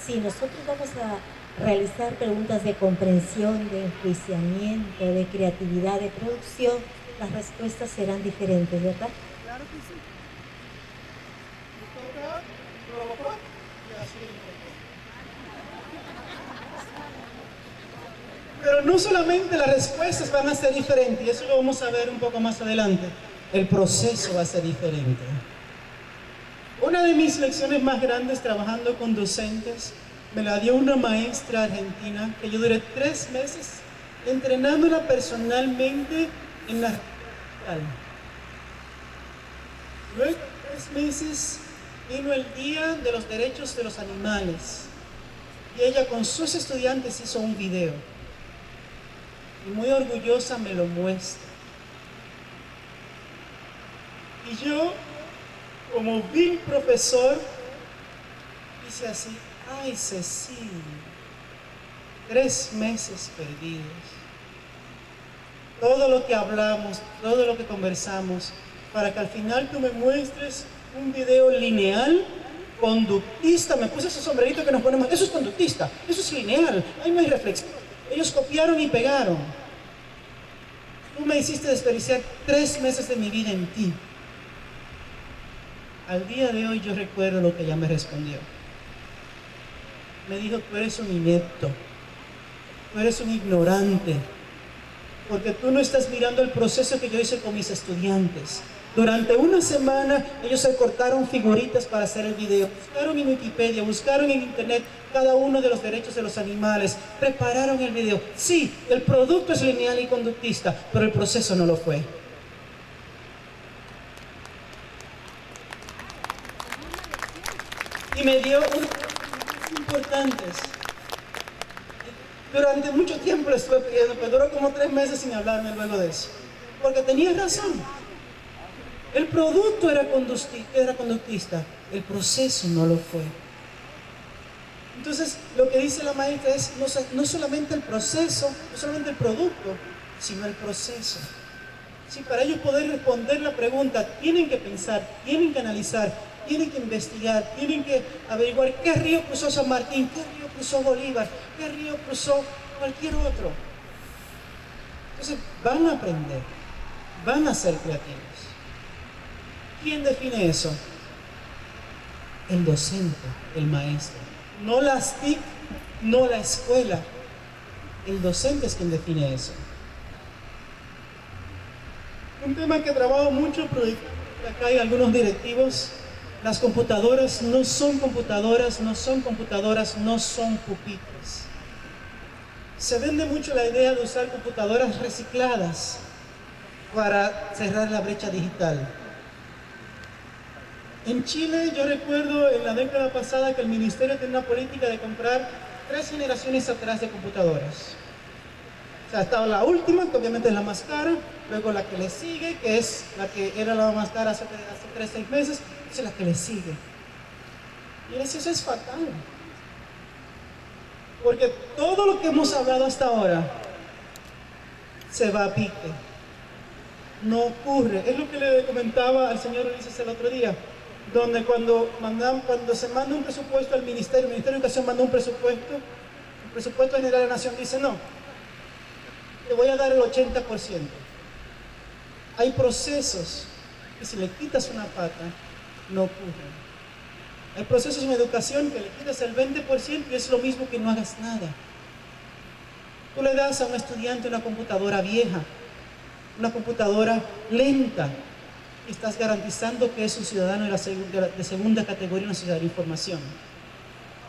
Si nosotros vamos a realizar preguntas de comprensión, de enjuiciamiento, de creatividad, de producción, las respuestas serán diferentes, ¿verdad? Claro que sí. Pero no solamente las respuestas van a ser diferentes, y eso lo vamos a ver un poco más adelante, el proceso va a ser diferente. Una de mis lecciones más grandes trabajando con docentes me la dio una maestra argentina que yo duré 3 meses entrenándola personalmente en la digital. Luego de 3 meses vino el Día de los Derechos de los Animales y ella con sus estudiantes hizo un video y muy orgullosa me lo muestra. Y yo, como vil profesor, hice así: ay, Cecilia, 3 meses perdidos. Todo lo que hablamos, todo lo que conversamos, para que al final tú me muestres un video lineal, conductista. Me puse ese sombrerito que nos ponemos, eso es conductista, eso es lineal, ahí no hay reflexión. Ellos copiaron y pegaron. Tú me hiciste desperdiciar 3 meses de mi vida en ti. Al día de hoy yo recuerdo lo que ella me respondió. Me dijo: tú eres un inepto, tú eres un ignorante, porque tú no estás mirando el proceso que yo hice con mis estudiantes. Durante una semana ellos se cortaron figuritas para hacer el video, buscaron en Wikipedia, buscaron en internet cada uno de los derechos de los animales, prepararon el video. Sí, el producto es lineal y conductista, pero el proceso no lo fue. Y me dio unas cosas importantes. Durante mucho tiempo le estuve pidiendo, pero duró como 3 meses sin hablarme luego de eso. Porque tenía razón. El producto era conductista, el proceso no lo fue. Entonces, lo que dice la maestra es no solamente el proceso, no solamente el producto, sino el proceso. Si para ellos poder responder la pregunta, tienen que pensar, tienen que analizar, tienen que investigar, tienen que averiguar qué río cruzó San Martín, qué río cruzó Bolívar, qué río cruzó cualquier otro. Entonces, van a aprender, van a ser creativos. ¿Quién define eso? El docente, el maestro. No las TIC, no la escuela. El docente es quien define eso. Un tema que trabajo mucho, pero acá hay algunos directivos. Las computadoras no son computadoras, no son computadoras, no son pupitres. Se vende mucho la idea de usar computadoras recicladas. para cerrar la brecha digital. En Chile, yo recuerdo en la década pasada que el ministerio tenía una política de comprar 3 generaciones atrás de computadoras. O sea, estaba la última, que obviamente es la más cara, luego la que le sigue, que es la que era la más cara hace 3 o 6 meses, es la que le sigue. Y él decía, eso es fatal. Porque todo lo que hemos hablado hasta ahora se va a pique. No ocurre. Es lo que le comentaba al señor Ulises el otro día, donde cuando se manda un presupuesto al ministerio, el Ministerio de Educación manda un presupuesto, el presupuesto general de la Nación dice, no, te voy a dar el 80%. Hay procesos que si le quitas una pata, no ocurren. Hay procesos en educación que le quitas el 20% y es lo mismo que no hagas nada. Tú le das a un estudiante una computadora vieja, una computadora lenta, y estás garantizando que es un ciudadano de segunda categoría en una sociedad de información.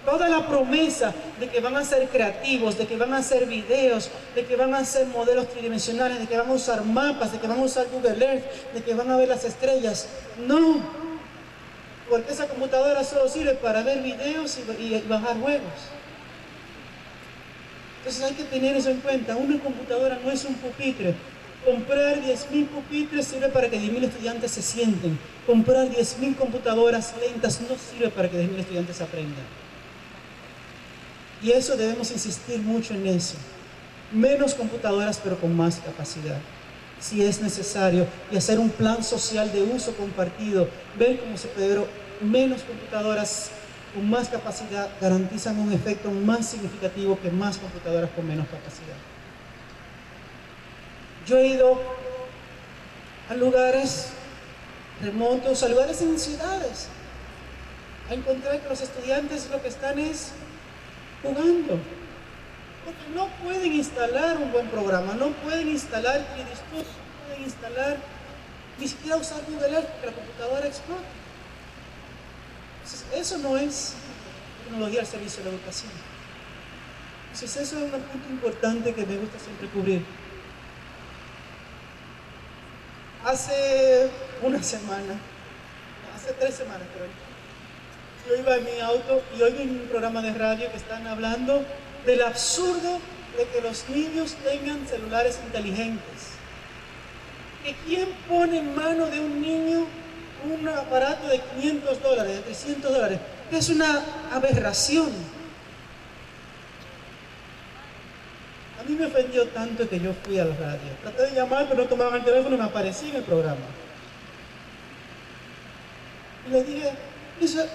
Toda la promesa de que van a ser creativos, de que van a hacer videos, de que van a hacer modelos tridimensionales, de que van a usar mapas, de que van a usar Google Earth, de que van a ver las estrellas. No, porque esa computadora solo sirve para ver videos y bajar juegos. Entonces hay que tener eso en cuenta. Una computadora no es un pupitre. Comprar 10.000 pupitres sirve para que 10.000 estudiantes se sienten. Comprar 10.000 computadoras lentas no sirve para que 10.000 estudiantes aprendan. Y eso debemos insistir mucho en eso. Menos computadoras, pero con más capacidad, si es necesario, y hacer un plan social de uso compartido, ver cómo se puede, pero menos computadoras con más capacidad garantizan un efecto más significativo que más computadoras con menos capacidad. Yo he ido a lugares remotos, a lugares en ciudades, a encontrar que los estudiantes lo que están es jugando. Porque no pueden instalar un buen programa, no pueden instalar 3D Studio, no pueden instalar, ni siquiera usar Google Earth, que la computadora explote. Entonces, eso no es tecnología al servicio de la educación. Entonces, eso es un punto importante que me gusta siempre cubrir. Hace una semana, hace 3 semanas creo, yo iba en mi auto y oigo en un programa de radio que están hablando del absurdo de que los niños tengan celulares inteligentes. ¿Que quién pone en mano de un niño un aparato de $500, de $300? Es una aberración. A mí me ofendió tanto que yo fui a la radio. Traté de llamar, pero no tomaban el teléfono y me aparecí en el programa. Y le dije,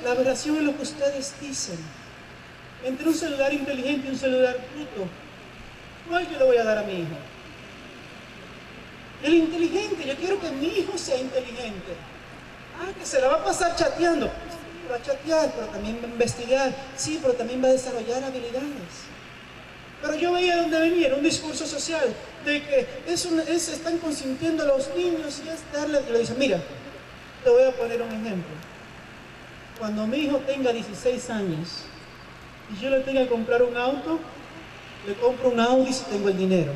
la aberración es lo que ustedes dicen. Entre un celular inteligente y un celular bruto, ¿cuál yo le voy a dar a mi hijo? El inteligente, yo quiero que mi hijo sea inteligente. Ah, que se la va a pasar chateando. Va a chatear, pero también va a investigar. Sí, pero también va a desarrollar habilidades. Pero yo veía dónde venía, era un discurso social, de que están consintiendo a los niños y es darle, y le dicen, mira, te voy a poner un ejemplo. Cuando mi hijo tenga 16 años y yo le tenga que comprar un auto, le compro un Audi si tengo el dinero.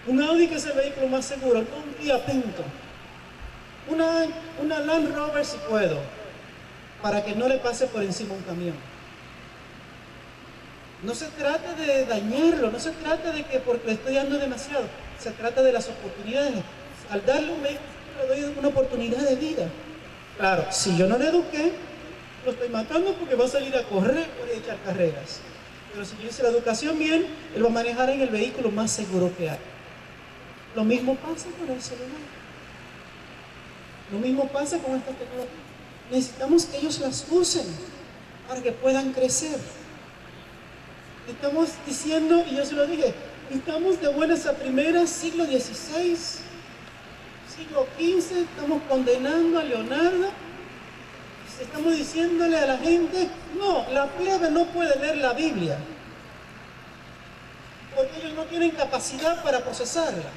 Un Audi que es el vehículo más seguro, no un Kia Pinto. Una Land Rover si puedo, para que no le pase por encima un camión. No se trata de dañarlo, no se trata de que porque le estoy dando demasiado, se trata de las oportunidades. Al darle un vehículo le doy una oportunidad de vida. Claro, si yo no le eduqué, lo estoy matando porque va a salir a correr por echar carreras. Pero si yo hice la educación bien, él va a manejar en el vehículo más seguro que hay. Lo mismo pasa con el celular. Lo mismo pasa con estas tecnologías. Necesitamos que ellos las usen para que puedan crecer. Estamos diciendo, y yo se lo dije, estamos de buenas a primeras, siglo XVI, siglo XV, estamos condenando a Leonardo, estamos diciéndole a la gente, no, la plebe no puede leer la Biblia, porque ellos no tienen capacidad para procesarla.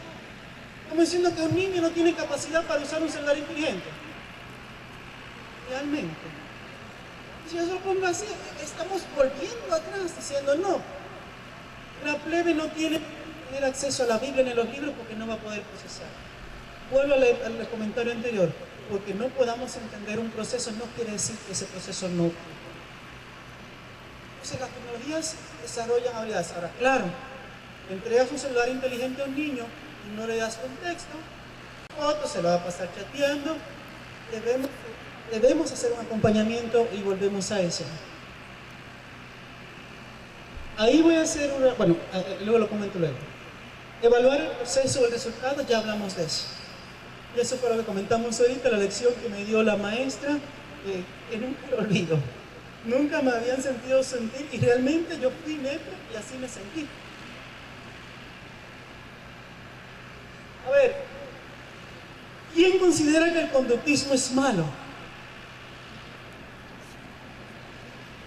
Estamos diciendo que un niño no tiene capacidad para usar un celular inteligente. Realmente. Si yo se lo pongo así, estamos volviendo atrás diciendo no. La plebe no tiene tener acceso a la Biblia ni a los libros porque no va a poder procesar. Vuelvo al comentario anterior, porque no podamos entender un proceso no quiere decir que ese proceso no ocurra. Entonces las tecnologías desarrollan habilidades. Ahora, claro, le entregas un celular inteligente a un niño y no le das contexto, foto, se lo va a pasar chateando. Debemos hacer un acompañamiento y volvemos a eso. Ahí voy a hacer una, bueno, luego lo comento luego. Evaluar el proceso o el resultado, ya hablamos de eso. Y eso fue lo que comentamos ahorita, la lección que me dio la maestra, que nunca lo olvido. Nunca me habían sentido sentir y realmente yo fui neto y así me sentí. A ver, ¿quién considera que el conductismo es malo?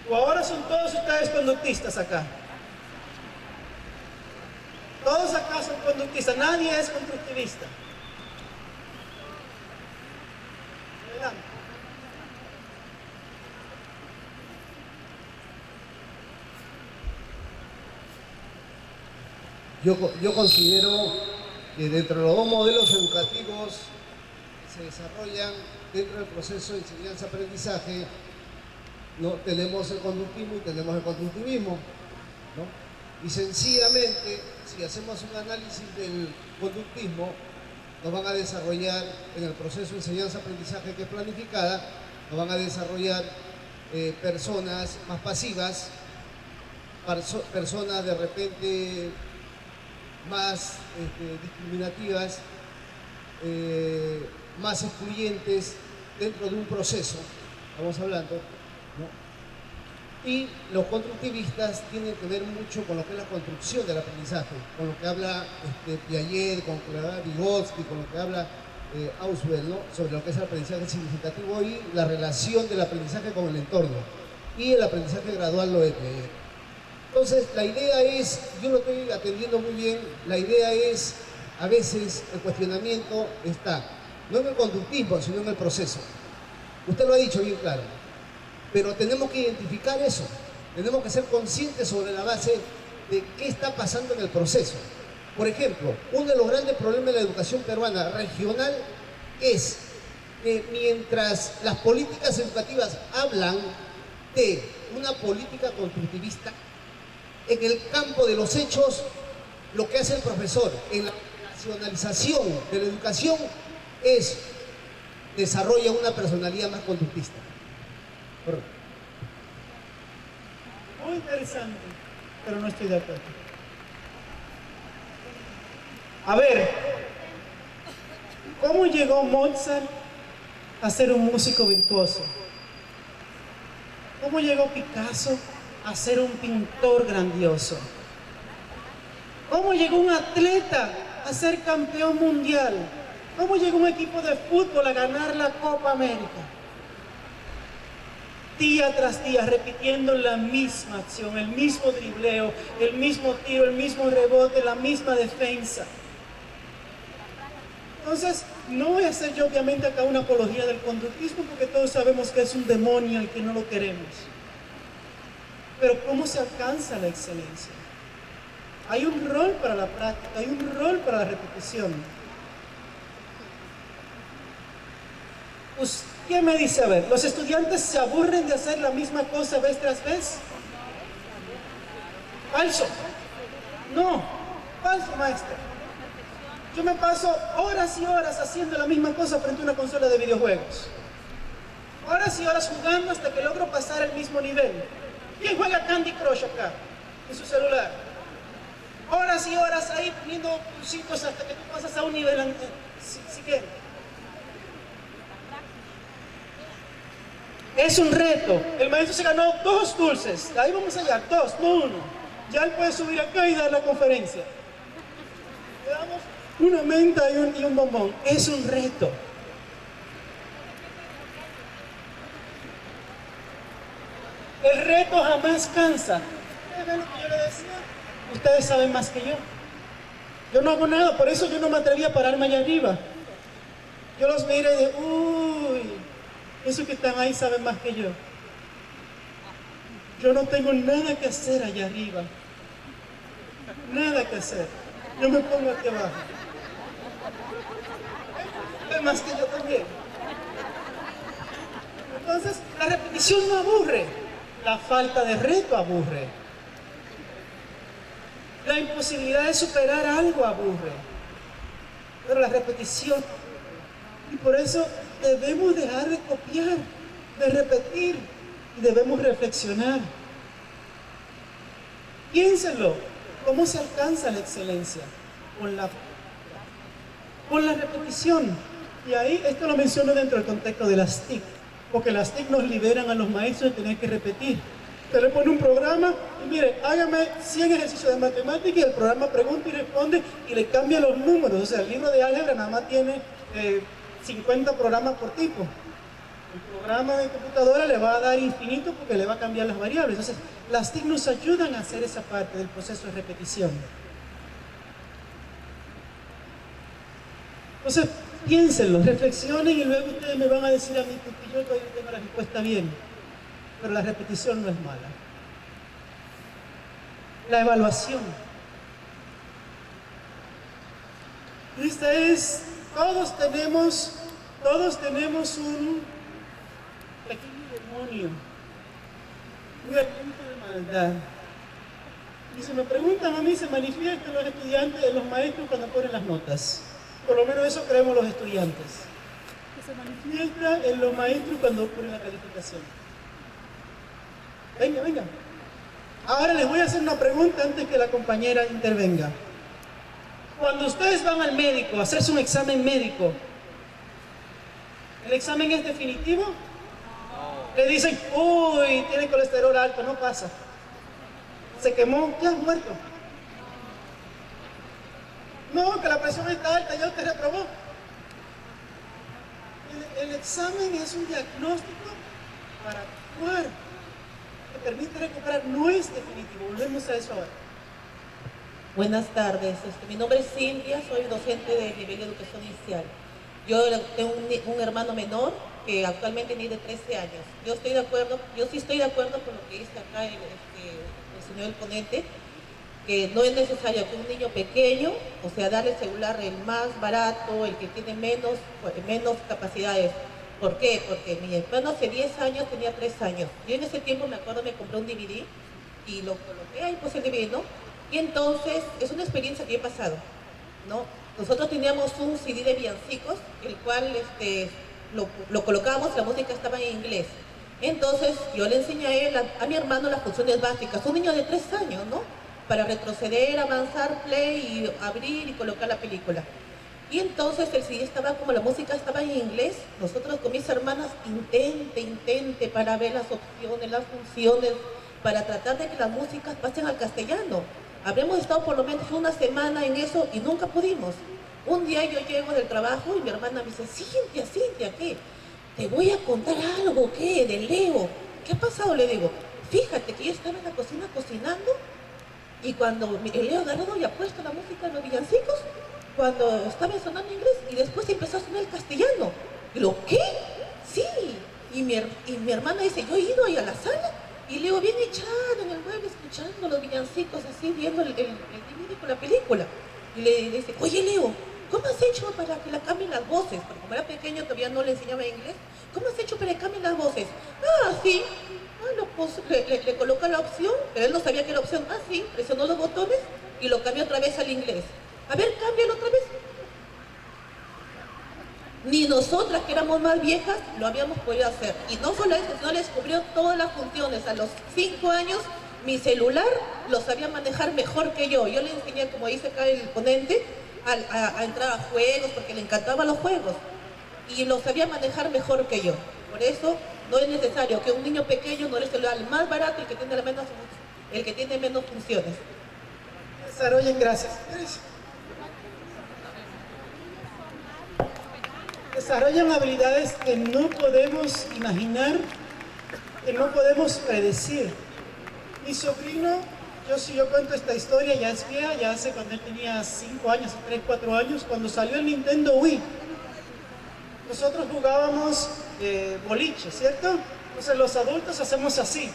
¿O ahora son todos ustedes conductistas acá? Todos acá son conductistas, nadie es constructivista. Adelante. Yo considero que dentro de los dos modelos educativos que se desarrollan dentro del proceso de enseñanza-aprendizaje, ¿no? Tenemos el conductismo y tenemos el constructivismo, ¿no? Y sencillamente, si hacemos un análisis del conductismo, nos van a desarrollar en el proceso de enseñanza-aprendizaje que es planificada, nos van a desarrollar personas más pasivas, personas de repente más discriminativas, más excluyentes dentro de un proceso, estamos hablando, ¿no? Y los constructivistas tienen que ver mucho con lo que es la construcción del aprendizaje, con lo que habla Piaget, con lo que habla Vygotsky, con lo que habla Ausubel, ¿no? Sobre lo que es el aprendizaje significativo y la relación del aprendizaje con el entorno. Y el aprendizaje gradual lo de Piaget. Entonces, la idea es, yo lo estoy atendiendo muy bien, la idea es, a veces, el cuestionamiento está, no en el conductismo, sino en el proceso. Usted lo ha dicho bien claro, pero tenemos que identificar eso, tenemos que ser conscientes sobre la base de qué está pasando en el proceso. Por ejemplo, uno de los grandes problemas de la educación peruana regional es que mientras las políticas educativas hablan de una política constructivista, en el campo de los hechos, lo que hace el profesor en la racionalización de la educación es desarrolla una personalidad más conductista. Correcto. Muy interesante, pero no estoy de acuerdo. A ver, ¿cómo llegó Mozart a ser un músico virtuoso? ¿Cómo llegó Picasso a ser un pintor grandioso? ¿Cómo llegó un atleta a ser campeón mundial? ¿Cómo llegó un equipo de fútbol a ganar la Copa América? Día tras día, repitiendo la misma acción, el mismo dribleo, el mismo tiro, el mismo rebote, la misma defensa. Entonces, no voy a hacer yo obviamente acá una apología del conductismo porque todos sabemos que es un demonio y que no lo queremos. Pero ¿cómo se alcanza la excelencia? Hay un rol para la práctica, hay un rol para la repetición. Pues, ¿qué me dice? A ver, ¿los estudiantes se aburren de hacer la misma cosa vez tras vez? Falso. No, falso, maestro. Yo me paso horas y horas haciendo la misma cosa frente a una consola de videojuegos. Horas y horas jugando hasta que logro pasar el mismo nivel. ¿Quién juega Candy Crush acá en su celular? Horas y horas ahí poniendo pulsitos hasta que tú pasas a un nivel siguiente. Es un reto. El maestro se ganó 2 dulces. Ahí vamos allá, 2, no 1. Ya él puede subir acá y dar la conferencia. Le damos una menta y un bombón. Es un reto. El reto jamás cansa. ¿Ustedes ven lo que yo le decía? Ustedes saben más que yo. Yo no hago nada, por eso yo no me atreví a pararme allá arriba. Yo los miré de, uy, esos que están ahí saben más que yo. Yo no tengo nada que hacer allá arriba. Nada que hacer. Yo me pongo aquí abajo. Es más que yo también. Entonces, la repetición no aburre. La falta de reto aburre. La imposibilidad de superar algo aburre. Pero la repetición. Y por eso debemos dejar de copiar, de repetir. Y debemos reflexionar. Piénsenlo. ¿Cómo se alcanza la excelencia? Con la repetición. Y ahí, esto lo menciono dentro del contexto de las TIC. Porque las TIC nos liberan a los maestros de tener que repetir. Usted le pone un programa y mire, hágame 100 ejercicios de matemática y el programa pregunta y responde y le cambia los números. O sea, el libro de álgebra nada más tiene 50 programas por tipo. El programa de computadora le va a dar infinito porque le va a cambiar las variables. Entonces, las TIC nos ayudan a hacer esa parte del proceso de repetición. Entonces, piénsenlo, reflexionen y luego ustedes me van a decir a mí que yo todavía tengo la respuesta bien. Pero la repetición no es mala. La evaluación. Esta es, todos tenemos un pequeño demonio, un elemento de maldad. Y si me preguntan a mí, se manifiesta en los estudiantes, en los maestros cuando ponen las notas. Por lo menos eso creemos los estudiantes. Que se manifiesta en los maestros cuando ponen la calificación. Venga, venga. Ahora les voy a hacer una pregunta antes que la compañera intervenga. Cuando ustedes van al médico a hacerse un examen médico, ¿el examen es definitivo? Le dicen, uy, tiene colesterol alto, no pasa. Se quemó, ya, muerto. No, que la presión está alta, ya usted reprobó. El examen es un diagnóstico para actuar, que permite recuperar, no es definitivo. Volvemos a eso ahora. Buenas tardes, mi nombre es Cintia, soy docente de nivel de educación inicial. Yo tengo un hermano menor que actualmente tiene 13 años. Yo sí estoy de acuerdo con lo que dice acá el señor ponente, que no es necesario que un niño pequeño, o sea, darle el celular el más barato, el que tiene menos capacidades. ¿Por qué? Porque mi hermano hace 10 años tenía 3 años. Yo en ese tiempo me acuerdo, me compré un DVD y lo coloqué ahí, pues el DVD, ¿no? Y entonces, es una experiencia que he pasado, ¿no? Nosotros teníamos un CD de villancicos, el cual lo colocábamos, la música estaba en inglés. Entonces, yo le enseñé a él, a mi hermano, las funciones básicas. Un niño de 3 años, ¿no? Para retroceder, avanzar, play y abrir y colocar la película. Y entonces el CD estaba, como la música estaba en inglés, nosotros con mis hermanas intente para ver las opciones, las funciones, para tratar de que las músicas pasen al castellano. Habremos estado por lo menos una semana en eso y nunca pudimos. Un día yo llego del trabajo y mi hermana me dice, Cintia, ¿qué? Te voy a contar algo, ¿qué? De Leo. ¿Qué ha pasado? Le digo, fíjate que yo estaba en la cocina cocinando y cuando el Leo agarrado y ha puesto la música de los villancicos, cuando estaba sonando en inglés y después empezó a sonar el castellano. Y lo, ¿qué? Sí. Y mi hermana dice, yo he ido ahí a la sala y Leo viene echado en el mueble escuchando los villancicos, así viendo el DVD con la película. Y le dice, oye Leo, ¿cómo has hecho para que la cambien las voces? Porque como era pequeño todavía no le enseñaba inglés. ¿Cómo has hecho para que cambien las voces? Ah, sí. Le coloca la opción, pero él no sabía que era la opción. Ah, sí, presionó los botones y lo cambió otra vez al inglés. A ver, cámbialo otra vez. Ni nosotras, que éramos más viejas, lo habíamos podido hacer. Y no solo eso, sino le descubrió todas las funciones. A los 5 años, mi celular lo sabía manejar mejor que yo. Yo le enseñé, como dice acá el ponente, a entrar a juegos, porque le encantaban los juegos. Y lo sabía manejar mejor que yo. Por eso, no es necesario que un niño pequeño no le celular el más barato, el que tiene menos funciones. Desarrollen, gracias. Desarrollan habilidades que no podemos imaginar, que no podemos predecir. Mi sobrino, si yo cuento esta historia, ya es vieja, ya hace cuando él tenía 5 años, 3, 4 años, cuando salió el Nintendo Wii. Nosotros jugábamos boliche, ¿cierto? Entonces los adultos hacemos así.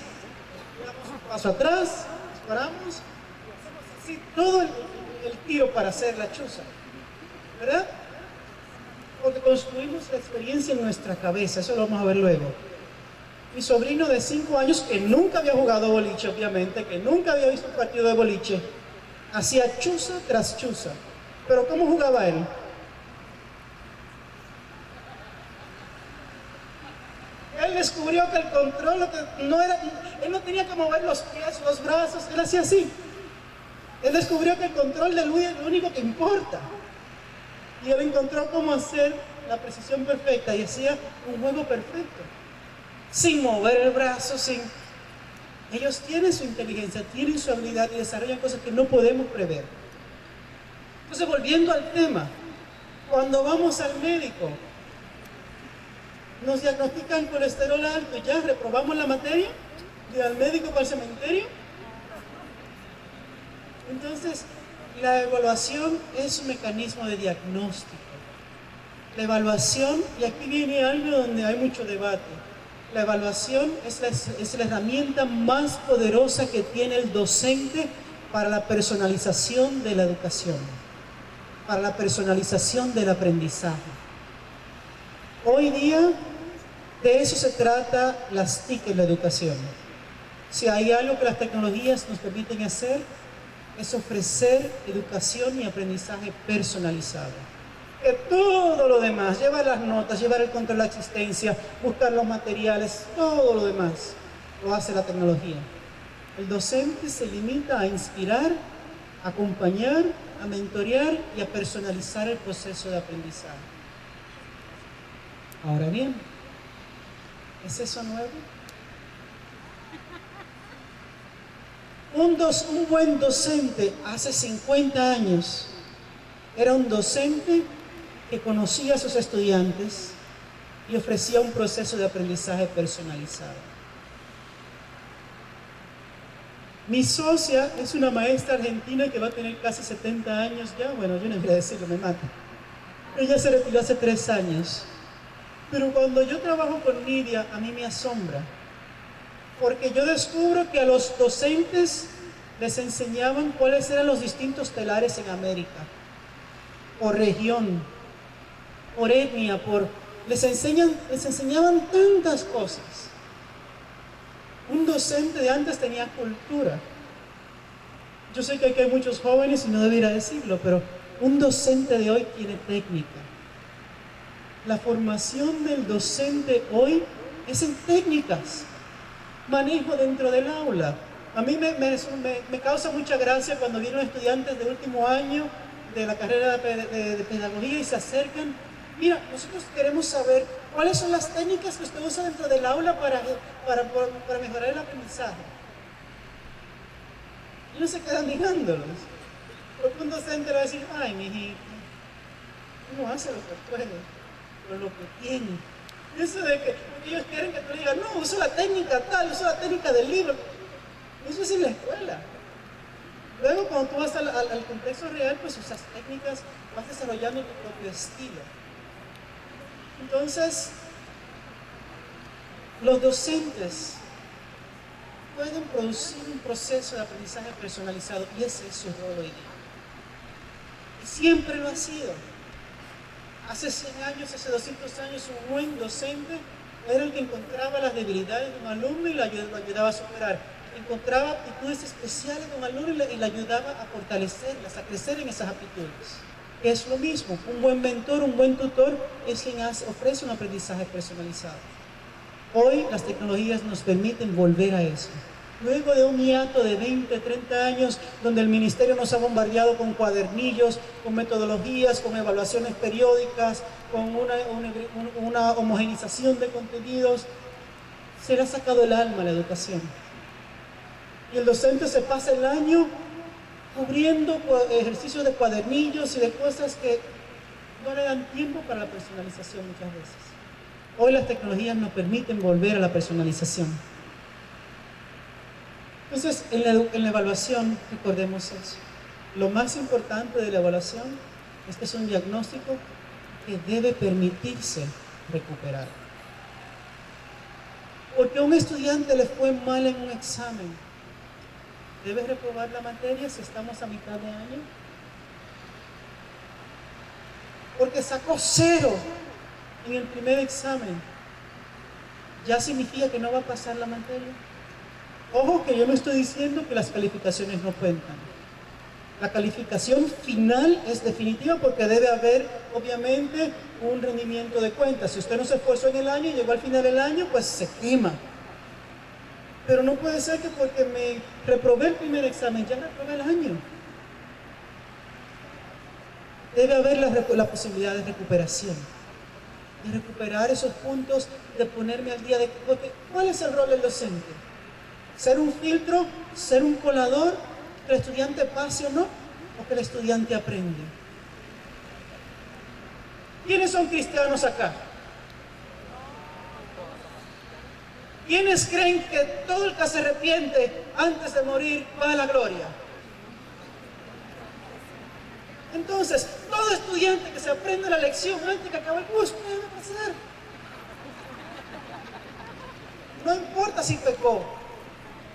Damos un paso atrás, disparamos, hacemos así. Todo el tiro para hacer la chuza, ¿verdad? Porque construimos la experiencia en nuestra cabeza, eso lo vamos a ver luego. Mi sobrino de 5 años, que nunca había jugado boliche, obviamente, que nunca había visto un partido de boliche, hacía chuza tras chuza. Pero ¿cómo jugaba él? Él descubrió que el control no era, él no tenía que mover los pies, los brazos, él hacía así. Él descubrió que el control de Luis es lo único que importa. Y él encontró cómo hacer la precisión perfecta y hacía un juego perfecto. Sin mover el brazo, sin... Ellos tienen su inteligencia, tienen su habilidad y desarrollan cosas que no podemos prever. Entonces, volviendo al tema, cuando vamos al médico, nos diagnostican colesterol alto, ya reprobamos la materia, de al médico para el cementerio. Entonces, la evaluación es un mecanismo de diagnóstico. La evaluación, y aquí viene algo donde hay mucho debate, la evaluación es la herramienta más poderosa que tiene el docente para la personalización de la educación, para la personalización del aprendizaje. Hoy día, de eso se trata las TIC en la educación. Si hay algo que las tecnologías nos permiten hacer, es ofrecer educación y aprendizaje personalizado. Que todo lo demás, llevar las notas, llevar el control de la existencia, buscar los materiales, todo lo demás, lo hace la tecnología. El docente se limita a inspirar, a acompañar, a mentorear y a personalizar el proceso de aprendizaje. Ahora bien, ¿es eso nuevo? Un buen docente hace 50 años era un docente que conocía a sus estudiantes y ofrecía un proceso de aprendizaje personalizado. Mi socia es una maestra argentina que va a tener casi 70 años ya. Bueno, yo no voy a decirlo, me mata. Ella se retiró hace 3 años. Pero cuando yo trabajo con Nidia, a mí me asombra. Porque yo descubro que a los docentes les enseñaban cuáles eran los distintos telares en América. Por región, por etnia, les enseñaban tantas cosas. Un docente de antes tenía cultura. Yo sé que aquí hay muchos jóvenes y no debería decirlo, pero un docente de hoy tiene técnica. La formación del docente hoy es en técnicas, manejo dentro del aula. A mí me causa mucha gracia cuando vienen estudiantes de último año de la carrera de pedagogía y se acercan. Mira, nosotros queremos saber cuáles son las técnicas que usted usa dentro del aula para mejorar el aprendizaje. Y no se quedan mirándolos. Porque un docente le va a decir, ay, mijito, uno hace lo que puede, con lo que tiene. Eso de que ellos quieren que tú le digas, no, uso la técnica tal, uso la técnica del libro. Eso es en la escuela. Luego, cuando tú vas al contexto real, pues usas técnicas, vas desarrollando tu propio estilo. Entonces, los docentes pueden producir un proceso de aprendizaje personalizado y ese es su rol hoy día. Y siempre lo ha sido. Hace 100 años, hace 200 años, un buen docente era el que encontraba las debilidades de un alumno y lo ayudaba a superar. Encontraba aptitudes especiales de un alumno y le ayudaba a fortalecerlas, a crecer en esas aptitudes. Es lo mismo, un buen mentor, un buen tutor es quien ofrece un aprendizaje personalizado. Hoy las tecnologías nos permiten volver a eso. Luego de un hiato de 20, 30 años, donde el ministerio nos ha bombardeado con cuadernillos, con metodologías, con evaluaciones periódicas, con una homogenización de contenidos, se le ha sacado el alma a la educación. Y el docente se pasa el año cubriendo ejercicios de cuadernillos y de cosas que no le dan tiempo para la personalización muchas veces. Hoy las tecnologías nos permiten volver a la personalización. Entonces, en la evaluación, recordemos eso. Lo más importante de la evaluación es que es un diagnóstico que debe permitirse recuperar. Porque a un estudiante le fue mal en un examen, ¿debe reprobar la materia si estamos a mitad de año? porque sacó 0 en el primer examen, ¿ya significa que no va a pasar la materia? Ojo que yo no estoy diciendo que las calificaciones no cuentan. La calificación final es definitiva porque debe haber, obviamente, un rendimiento de cuentas. Si usted no se esforzó en el año y llegó al final del año, pues se quema. Pero no puede ser que porque me reprobé el primer examen, ya reprobé el año. Debe haber la posibilidad de recuperación. De recuperar esos puntos, de ponerme al día de... Porque, ¿cuál es el rol del docente? ¿Ser un filtro? ¿Ser un colador? ¿Que el estudiante pase o no? ¿O que el estudiante aprende? ¿Quiénes son cristianos acá? ¿Quiénes creen que todo el que se arrepiente antes de morir va a la gloria? Entonces, todo estudiante que se aprende la lección antes que acabe el curso puede pasar. No importa si pecó,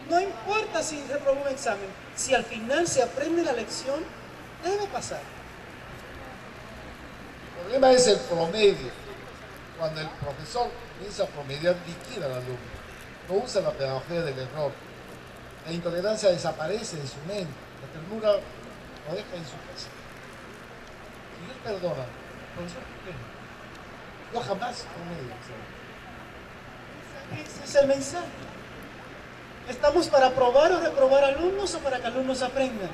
no importa si reprobó un examen, si al final se aprende la lección, debe pasar. El problema es el promedio. Cuando el profesor comienza a promediar, liquida al alumno. No usa la pedagogía del error. La intolerancia desaparece de su mente. La ternura lo deja en su casa. Si Dios perdona, el profesor pequeño. Yo jamás promedio. Ese es el mensaje. ¿Estamos para aprobar o reprobar alumnos o para que alumnos aprendan?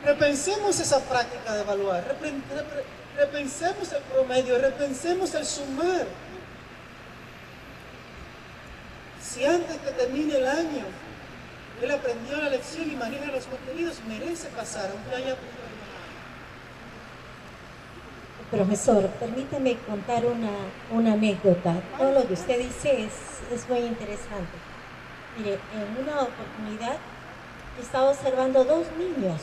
Repensemos esa práctica de evaluar, repensemos el promedio, repensemos el sumar. Si antes que termine el año él aprendió la lección y maneja los contenidos, merece pasar, aunque haya... Profesor, permítame contar una anécdota. Todo lo que usted dice es muy interesante. Mire, en una oportunidad estaba observando 2 niños.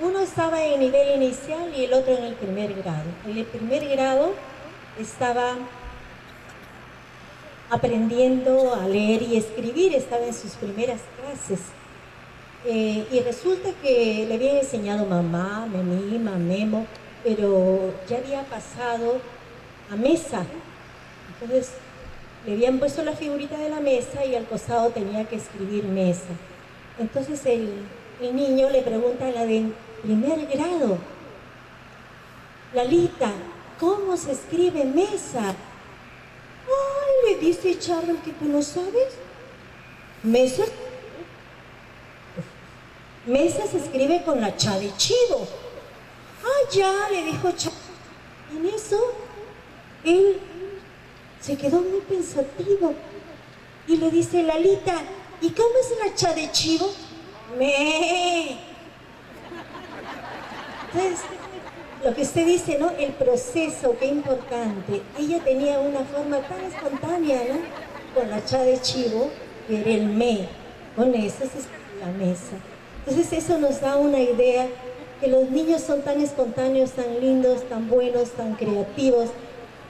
Uno estaba en nivel inicial y el otro en el primer grado. En el primer grado estaba aprendiendo a leer y escribir, estaba en sus primeras clases. Y resulta que le habían enseñado mamá, memima, memo, pero ya había pasado a mesa. Entonces le habían puesto la figurita de la mesa y al costado tenía que escribir mesa. Entonces el niño le pregunta a la de primer grado: Lalita, ¿cómo se escribe mesa? Ay, le dice Charles, que tú no sabes. Mesa se escribe con la cha de chivo. Ah, ya, le dijo Charles. En eso, él se quedó muy pensativo y le dice: Lalita, ¿y cómo es la cha de chivo? Me. Entonces, lo que usted dice, ¿no? El proceso, qué importante. Ella tenía una forma tan espontánea, ¿no? Con la cha de chivo, que era el me. Con eso se escribe la mesa. Entonces, eso nos da una idea que los niños son tan espontáneos, tan lindos, tan buenos, tan creativos,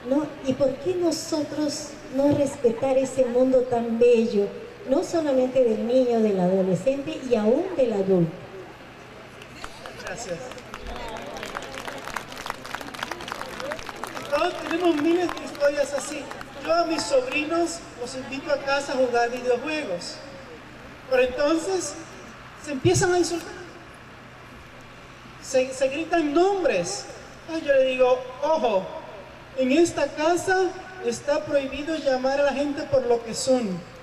¿no? ¿Y por qué nosotros no respetar ese mundo tan bello? No solamente del niño, del adolescente y aún del adulto. Gracias. Todos tenemos miles de historias así. Yo a mis sobrinos los invito a casa a jugar videojuegos. Pero entonces se empiezan a insultar. Se gritan nombres. Yo le digo: ojo, en esta casa está prohibido llamar a la gente por lo que son.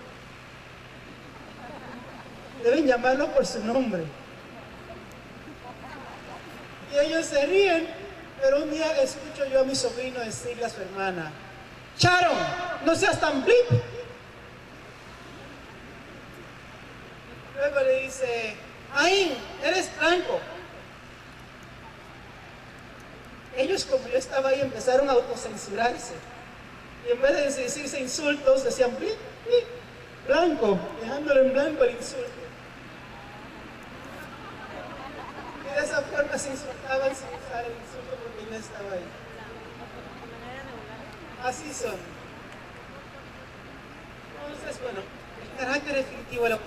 Deben llamarlo por su nombre. Y ellos se ríen, pero un día escucho yo a mi sobrino decirle a su hermana: Sharon, no seas tan blip. Luego le dice: Ain, eres blanco. Ellos, como yo estaba ahí, empezaron a autocensurarse. Y en vez de decirse insultos, decían blip, blip, blanco, dejándolo en blanco el insulto. Y de esa forma se insultaban sin usar el insulto porque no estaba ahí. Así son. Entonces, bueno, el carácter definitivo, no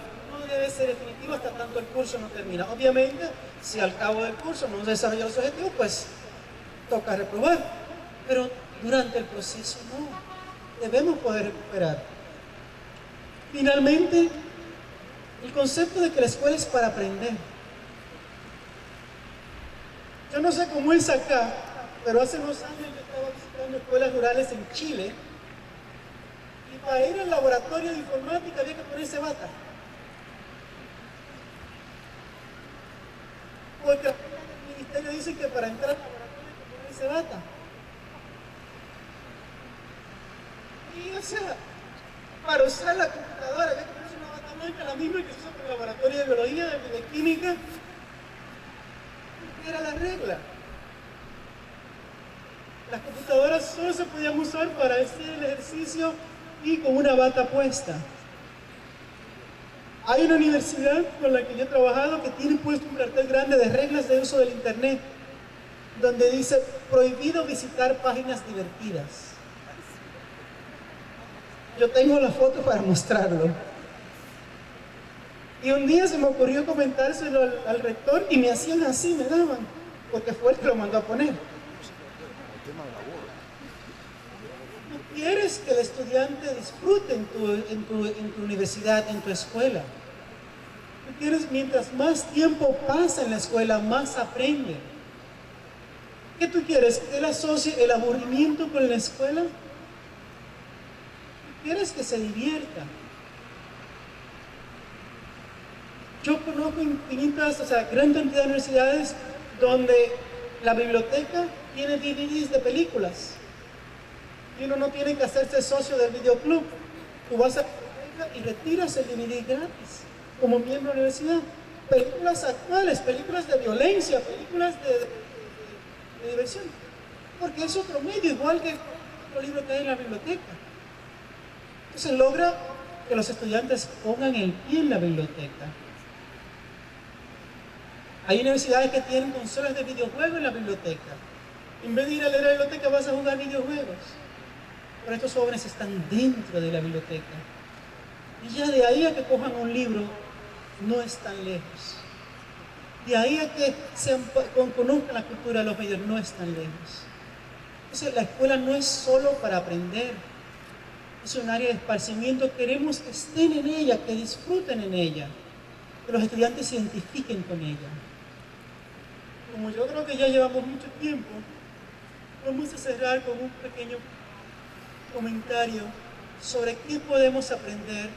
debe ser definitivo hasta tanto el curso no termina. Obviamente, si al cabo del curso no desarrolla los objetivos, pues toca reprobar. Pero durante el proceso no. Debemos poder recuperar. Finalmente, el concepto de que la escuela es para aprender. Yo no sé cómo es acá, pero hace unos años yo estaba visitando escuelas rurales en Chile y para ir al laboratorio de informática había que ponerse bata. Porque el ministerio dice que para entrar al laboratorio hay que ponerse bata. Y o sea, para usar la computadora había que ponerse una bata blanca, la misma que se usa para el laboratorio de biología, de química. Era la regla. Las computadoras solo se podían usar para hacer el ejercicio y con una bata puesta. Hay una universidad con la que yo he trabajado que tiene puesto un cartel grande de reglas de uso del internet, donde dice prohibido visitar páginas divertidas. Yo tengo la foto para mostrarlo. Y un día se me ocurrió comentárselo al rector y me hacían así, me daban, porque fue el que lo mandó a poner. Tú quieres que el estudiante disfrute en tu universidad, en tu escuela. Tú quieres, mientras más tiempo pasa en la escuela, más aprende. ¿Qué tú quieres? ¿Que él asocie el aburrimiento con la escuela? ¿Tú quieres que se divierta? Yo conozco infinitas, gran cantidad de universidades donde la biblioteca tiene DVDs de películas y uno no tiene que hacerse socio del videoclub. Tú vas a la biblioteca y retiras el DVD gratis como miembro de la universidad. Películas actuales, películas de violencia, películas de diversión, porque es otro medio, igual que otro libro que hay en la biblioteca. Entonces logra que los estudiantes pongan el pie en la biblioteca. Hay universidades que tienen consolas de videojuegos en la biblioteca. En vez de ir a leer a la biblioteca vas a jugar videojuegos. Pero estos jóvenes están dentro de la biblioteca. Y ya de ahí a que cojan un libro, no es tan lejos. De ahí a que conozcan la cultura de los medios, no es tan lejos. Entonces la escuela no es solo para aprender. Es un área de esparcimiento. Queremos que estén en ella, que disfruten en ella. Que los estudiantes se identifiquen con ella. Como yo creo que ya llevamos mucho tiempo, vamos a cerrar con un pequeño comentario sobre qué podemos aprender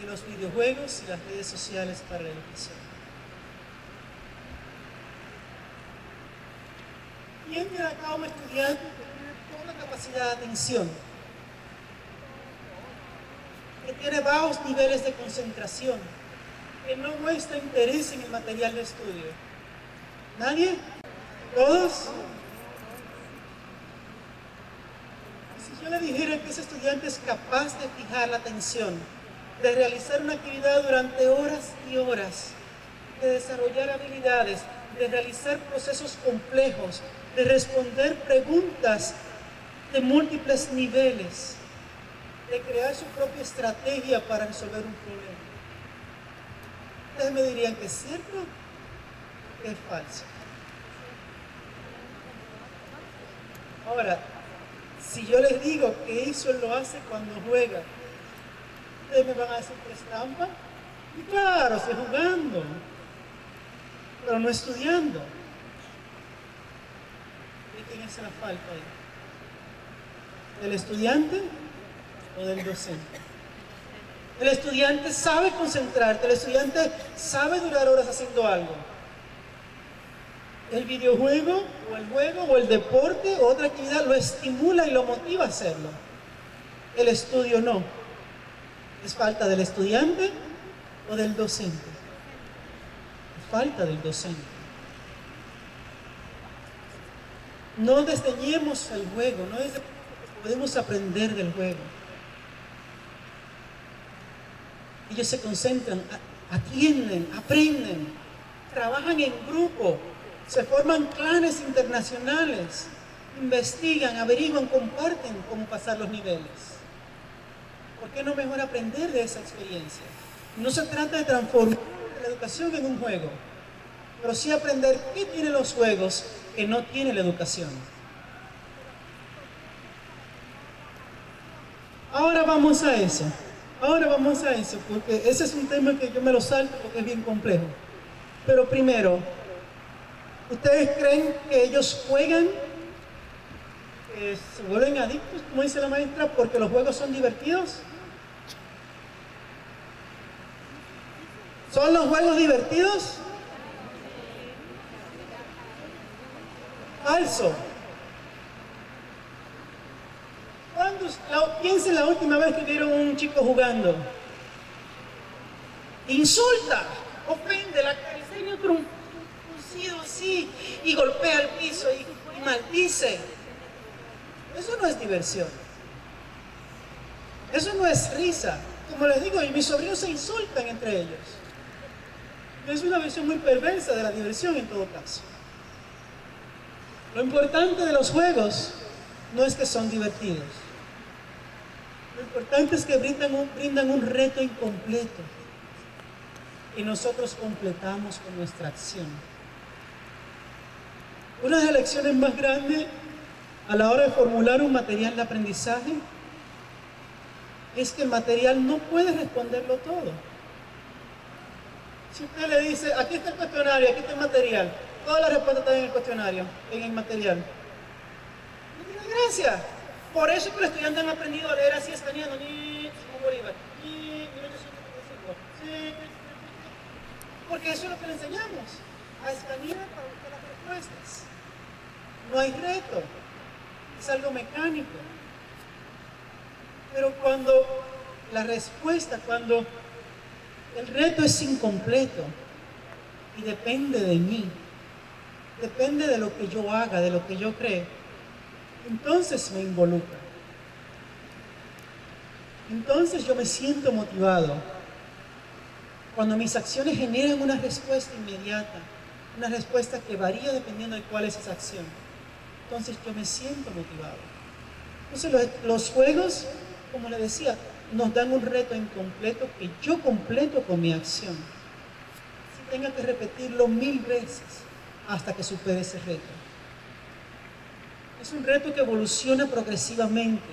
de los videojuegos y las redes sociales para la educación. ¿Quién tiene acá un estudiante que tiene toda capacidad de atención? Que tiene bajos niveles de concentración, que no muestra interés en el material de estudio. ¿Nadie? ¿Todos? Si yo le dijera que ese estudiante es capaz de fijar la atención, de realizar una actividad durante horas y horas, de desarrollar habilidades, de realizar procesos complejos, de responder preguntas de múltiples niveles, de crear su propia estrategia para resolver un problema, ustedes me dirían que es cierto o que es falso. Ahora, si yo les digo que eso lo hace cuando juega, ustedes me van a decir que es trampa. Y claro, estoy jugando, pero no estudiando. ¿De quién es la falta ahí? ¿Del estudiante o del docente? El estudiante sabe concentrarte, el estudiante sabe durar horas haciendo algo. El videojuego o el juego o el deporte o otra actividad lo estimula y lo motiva a hacerlo. El estudio no. ¿Es falta del estudiante o del docente? Es falta del docente. No desdeñemos el juego, no es podemos aprender del juego. Ellos se concentran, atienden, aprenden, trabajan en grupo, se forman clanes internacionales, investigan, averiguan, comparten cómo pasar los niveles. ¿Por qué no mejor aprender de esa experiencia? No se trata de transformar la educación en un juego, pero sí aprender qué tienen los juegos que no tiene la educación. Ahora vamos a eso, porque ese es un tema que yo me lo salto porque es bien complejo. Pero primero, ¿ustedes creen que ellos juegan, que se vuelven adictos, como dice la maestra, porque los juegos son divertidos? ¿Son los juegos divertidos? Falso. Piensen la última vez que vieron a un chico jugando. Insulta, ofende, la enseña otro un cuchillo así y golpea el piso y maldice. Eso no es diversión. Eso no es risa. Como les digo, y mis sobrinos se insultan entre ellos. Es una visión muy perversa de la diversión en todo caso. Lo importante de los juegos no es que son divertidos. Lo importante es que brindan un reto incompleto y nosotros completamos con nuestra acción. Una de las lecciones más grandes a la hora de formular un material de aprendizaje es que el material no puede responderlo todo. Si usted le dice, aquí está el cuestionario, aquí está el material, todas las respuestas están en el cuestionario, en el material. No tiene gracia. Por eso que los estudiantes han aprendido a leer así escaneando, ni Simón Bolívar, ni 1835, porque eso es lo que le enseñamos, a escanear para buscar las respuestas. No hay reto, es algo mecánico. Pero cuando el reto es incompleto y depende de mí, depende de lo que yo haga, de lo que yo cree, entonces me involucra. Entonces yo me siento motivado. Cuando mis acciones generan una respuesta inmediata, una respuesta que varía dependiendo de cuál es esa acción, entonces yo me siento motivado. Entonces los juegos, como le decía, nos dan un reto incompleto que yo completo con mi acción. Si tenga que repetirlo 1000 veces hasta que supere ese reto. Es un reto que evoluciona progresivamente.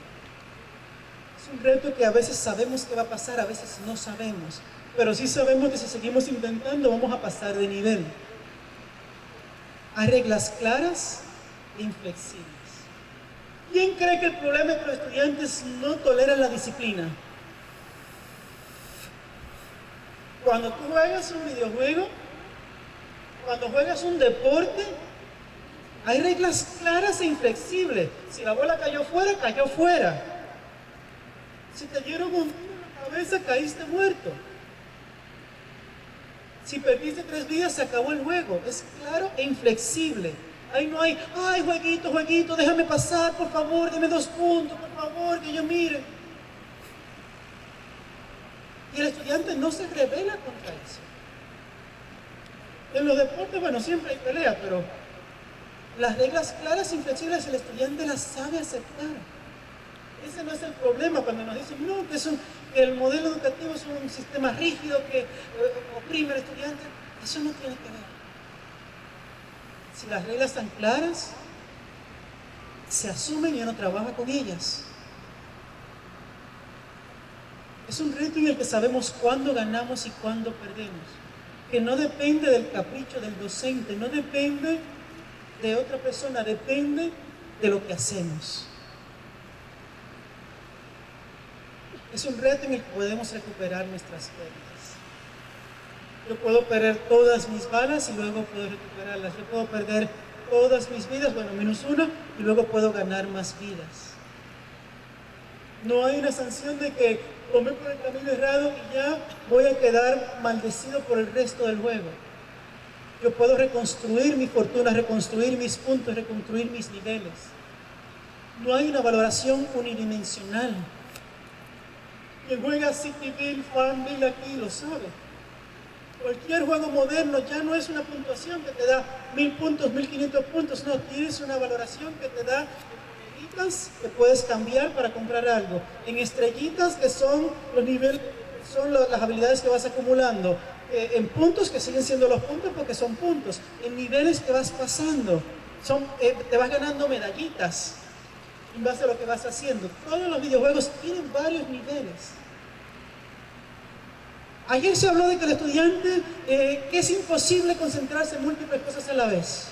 Es un reto que a veces sabemos que va a pasar, a veces no sabemos. Pero sí sabemos que si seguimos intentando vamos a pasar de nivel. Hay reglas claras e inflexibles. ¿Quién cree que el problema es que los estudiantes no toleran la disciplina? Cuando tú juegas un videojuego, cuando juegas un deporte, hay reglas claras e inflexibles. Si la bola cayó fuera, cayó fuera. Si te dieron un tiro en la cabeza, caíste muerto. Si perdiste 3 vidas, se acabó el juego. Es claro e inflexible. Ahí no hay, ay, jueguito, déjame pasar, por favor, deme 2 puntos, por favor, que yo mire. Y el estudiante no se rebela contra eso. En los deportes, bueno, siempre hay pelea, pero las reglas claras e inflexibles el estudiante las sabe aceptar. Ese no es el problema cuando nos dicen, no, que el modelo educativo es un sistema rígido que oprime al estudiante. Eso no tiene que ver. Si las reglas están claras, se asumen y uno trabaja con ellas. Es un reto en el que sabemos cuándo ganamos y cuándo perdemos. Que no depende del capricho del docente, no depende de otra persona, depende de lo que hacemos. Es un reto en el que podemos recuperar nuestras pérdidas. Yo puedo perder todas mis balas y luego puedo recuperarlas. Yo puedo perder todas mis vidas, bueno, menos una, y luego puedo ganar más vidas. No hay una sanción de que tomé por el camino errado y ya voy a quedar maldecido por el resto del juego. Yo puedo reconstruir mi fortuna, reconstruir mis puntos, reconstruir mis niveles. No hay una valoración unidimensional. Quien juega Cityville, Farmville aquí lo sabe. Cualquier juego moderno ya no es una puntuación que te da 1000 puntos, 1500 puntos, no, tienes una valoración que te da estrellitas que puedes cambiar para comprar algo, en estrellitas que son los niveles, son las habilidades que vas acumulando, en puntos que siguen siendo los puntos porque son puntos, en niveles que vas pasando, te vas ganando medallitas en base a lo que vas haciendo. Todos los videojuegos tienen varios niveles. Ayer se habló de que el estudiante, que es imposible concentrarse en múltiples cosas a la vez.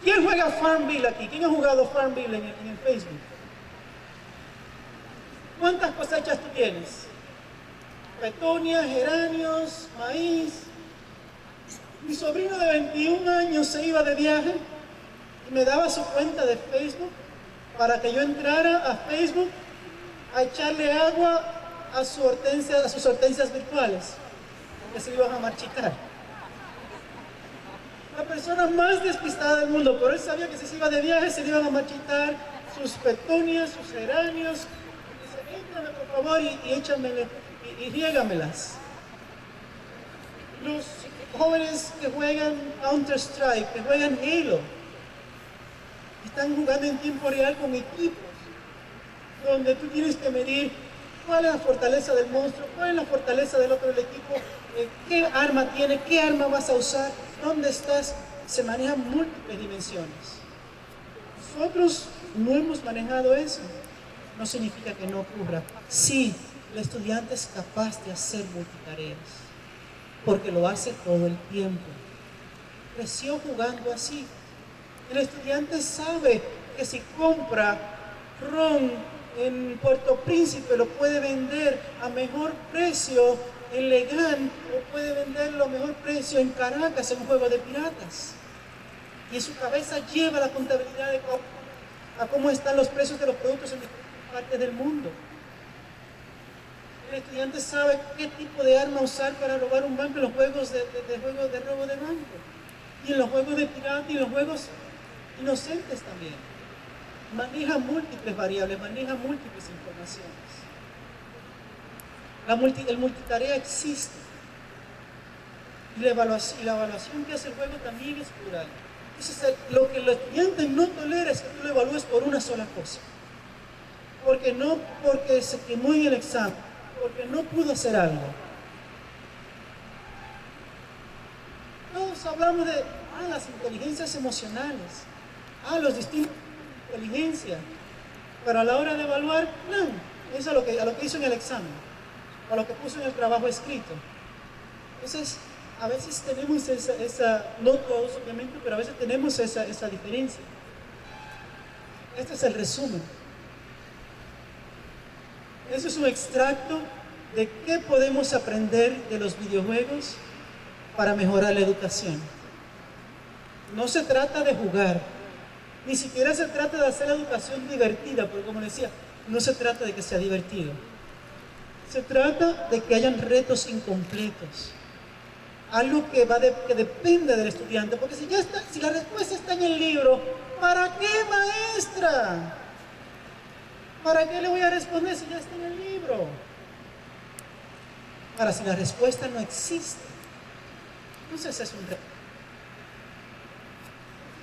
¿Quién juega Farmville aquí? ¿Quién ha jugado Farmville en el Facebook? ¿Cuántas cosechas tú tienes? Petunias, geranios, maíz. Mi sobrino de 21 años se iba de viaje y me daba su cuenta de Facebook para que yo entrara a Facebook a echarle agua a sus hortensias virtuales, porque se iban a marchitar. La persona más despistada del mundo, pero él sabía que si se iba de viaje se le iban a marchitar sus petunias, sus geranios. Dice, éntrame por favor y échamele y riégamelas. Los jóvenes que juegan Counter-Strike, que juegan Halo, están jugando en tiempo real con equipos, donde tú tienes que medir cuál es la fortaleza del monstruo, cuál es la fortaleza del otro del equipo, qué arma tiene, qué arma vas a usar, dónde estás. Se manejan múltiples dimensiones. Nosotros no hemos manejado eso. No significa que no ocurra. Sí, el estudiante es capaz de hacer multitareas, porque lo hace todo el tiempo. Creció jugando así. El estudiante sabe que si compra ron en Puerto Príncipe lo puede vender a mejor precio en Legán, o puede venderlo a mejor precio en Caracas en un juego de piratas. Y en su cabeza lleva la contabilidad de cómo están los precios de los productos en diferentes partes del mundo. El estudiante sabe qué tipo de arma usar para robar un banco en los juegos de robo de banco, y en los juegos de pirata y en los juegos inocentes también. Maneja múltiples variables, maneja múltiples informaciones. El multitarea existe. Y la evaluación que hace el juego también es plural. Entonces, lo que el estudiante no tolera es que tú lo evalúes por una sola cosa. Porque se quemó en el examen, porque no pudo hacer algo. Todos hablamos de las inteligencias emocionales, los distintos tipos de inteligencia, pero a la hora de evaluar, no, eso es a lo que hizo en el examen, a lo que puso en el trabajo escrito. Entonces, a veces tenemos no todos obviamente, pero a veces tenemos esa diferencia. Este es el resumen. Eso es un extracto de qué podemos aprender de los videojuegos para mejorar la educación. No se trata de jugar, ni siquiera se trata de hacer la educación divertida, porque como decía, no se trata de que sea divertido. Se trata de que hayan retos incompletos, algo que depende del estudiante, porque si la respuesta está en el libro, ¿para qué, maestra? ¿Para qué le voy a responder si ya está en el libro? Ahora, si la respuesta no existe, entonces es un reto.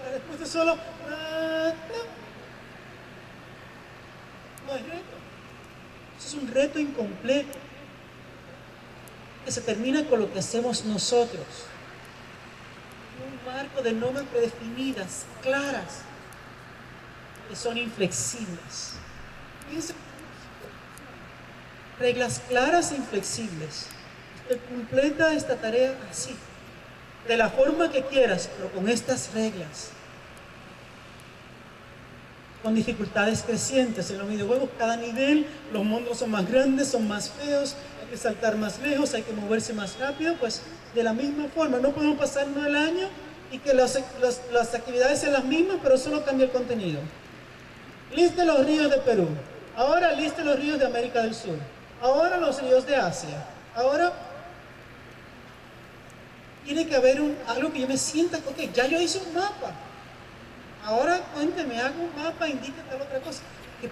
La respuesta es solo no es reto. Eso es un reto incompleto que se termina con lo que hacemos nosotros. Un marco de normas predefinidas, claras, que son inflexibles. Fíjense, reglas claras e inflexibles. Usted completa esta tarea así, de la forma que quieras, pero con estas reglas. Con dificultades crecientes en los videojuegos, cada nivel, los mundos son más grandes, son más feos, hay que saltar más lejos, hay que moverse más rápido, pues de la misma forma, no podemos pasarnos el año y que las actividades sean las mismas, pero solo cambia el contenido. Liste los ríos de Perú, ahora liste los ríos de América del Sur, ahora los ríos de Asia, ahora tiene que haber algo que yo me sienta, ok, ya yo hice un mapa. Ahora cuénteme, hago un mapa, indique tal otra cosa, que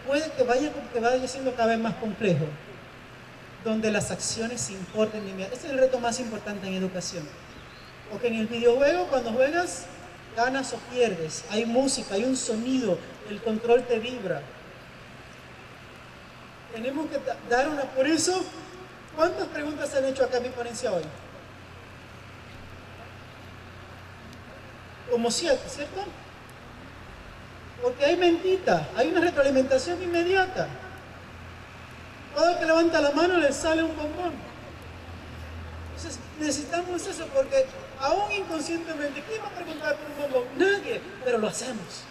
vaya siendo cada vez más complejo, donde las acciones se importen de inmediato. Ese es el reto más importante en educación. Porque en el videojuego, cuando juegas, ganas o pierdes, hay música, hay un sonido, el control te vibra. tenemos que dar una... Por eso, ¿cuántas preguntas han hecho acá en mi ponencia hoy? Como 7, ¿cierto? Porque hay mentita, hay una retroalimentación inmediata. Todo el que levanta la mano le sale un bombón. Entonces necesitamos eso porque aún inconscientemente, ¿quién va a preguntar por un bombón? Nadie, pero lo hacemos.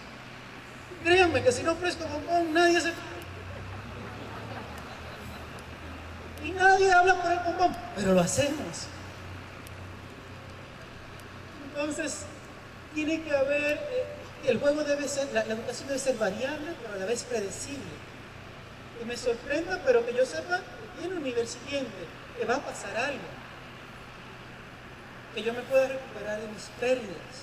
Créanme que si no ofrezco bombón, nadie se... Y nadie habla por el bombón, pero lo hacemos. Entonces, tiene que haber... el juego debe ser, la educación debe ser variable, pero a la vez predecible. Que me sorprenda, pero que yo sepa que tiene un nivel siguiente, que va a pasar algo. Que yo me pueda recuperar de mis pérdidas.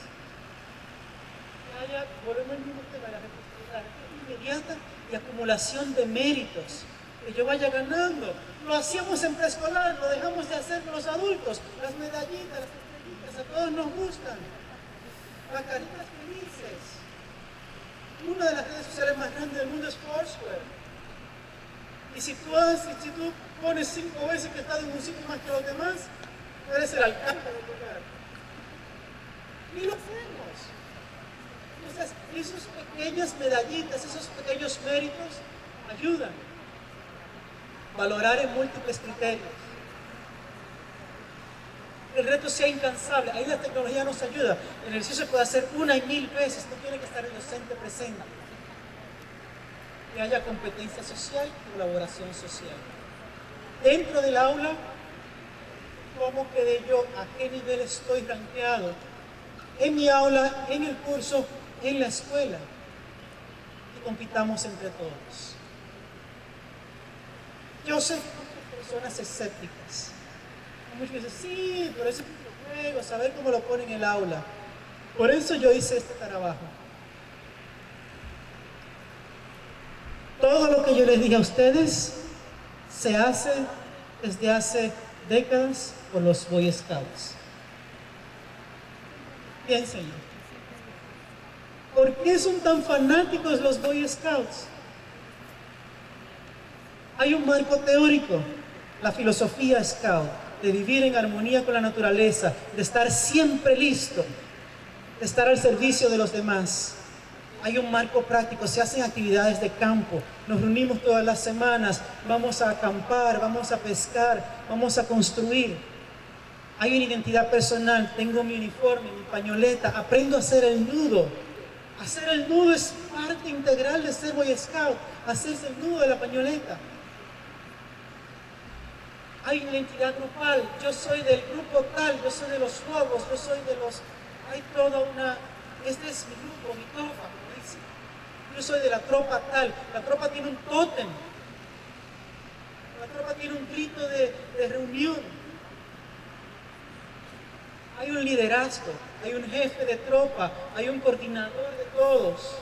Que haya, volvemos al mismo tema, la recuperación inmediata y acumulación de méritos. Que yo vaya ganando. Lo hacíamos en preescolar, lo dejamos de hacer con los adultos. Las medallitas, las estrellitas, a todos nos gustan. Las caritas felices. Una de las redes sociales más grandes del mundo es Foursquare. Y si tú pones 5 veces que estás en un sitio más que los demás, eres el alcalde del lugar. Y lo hacemos. Entonces, esas pequeñas medallitas, esos pequeños méritos ayudan. Valorar en múltiples criterios. El reto sea incansable, ahí la tecnología nos ayuda. El ejercicio se puede hacer 1 y 1000 veces, no tiene que estar el docente presente. Que haya competencia social y colaboración social. Dentro del aula, ¿cómo quedé yo? ¿A qué nivel estoy rankeado? En mi aula, en el curso, en la escuela. Y compitamos entre todos. Yo sé que hay personas escépticas. Muchos dicen, sí, pero ese tipo de juego, saber cómo lo ponen en el aula. Por eso yo hice este trabajo. Todo lo que yo les dije a ustedes se hace desde hace décadas por los Boy Scouts. Piénsenlo. ¿Por qué son tan fanáticos los Boy Scouts? Hay un marco teórico, la filosofía Scout, de vivir en armonía con la naturaleza, de estar siempre listo, de estar al servicio de los demás. Hay un marco práctico, se hacen actividades de campo, nos reunimos todas las semanas, vamos a acampar, vamos a pescar, vamos a construir. Hay una identidad personal, tengo mi uniforme, mi pañoleta, aprendo a hacer el nudo. Hacer el nudo es parte integral de ser Boy Scout, hacerse el nudo de la pañoleta. Hay una identidad grupal, yo soy del grupo tal, yo soy de los lobos, yo soy de los... Hay toda una... Este es mi grupo, mi tropa, como dice. Yo soy de la tropa tal, la tropa tiene un tótem. La tropa tiene un grito de reunión. Hay un liderazgo, hay un jefe de tropa, hay un coordinador de todos.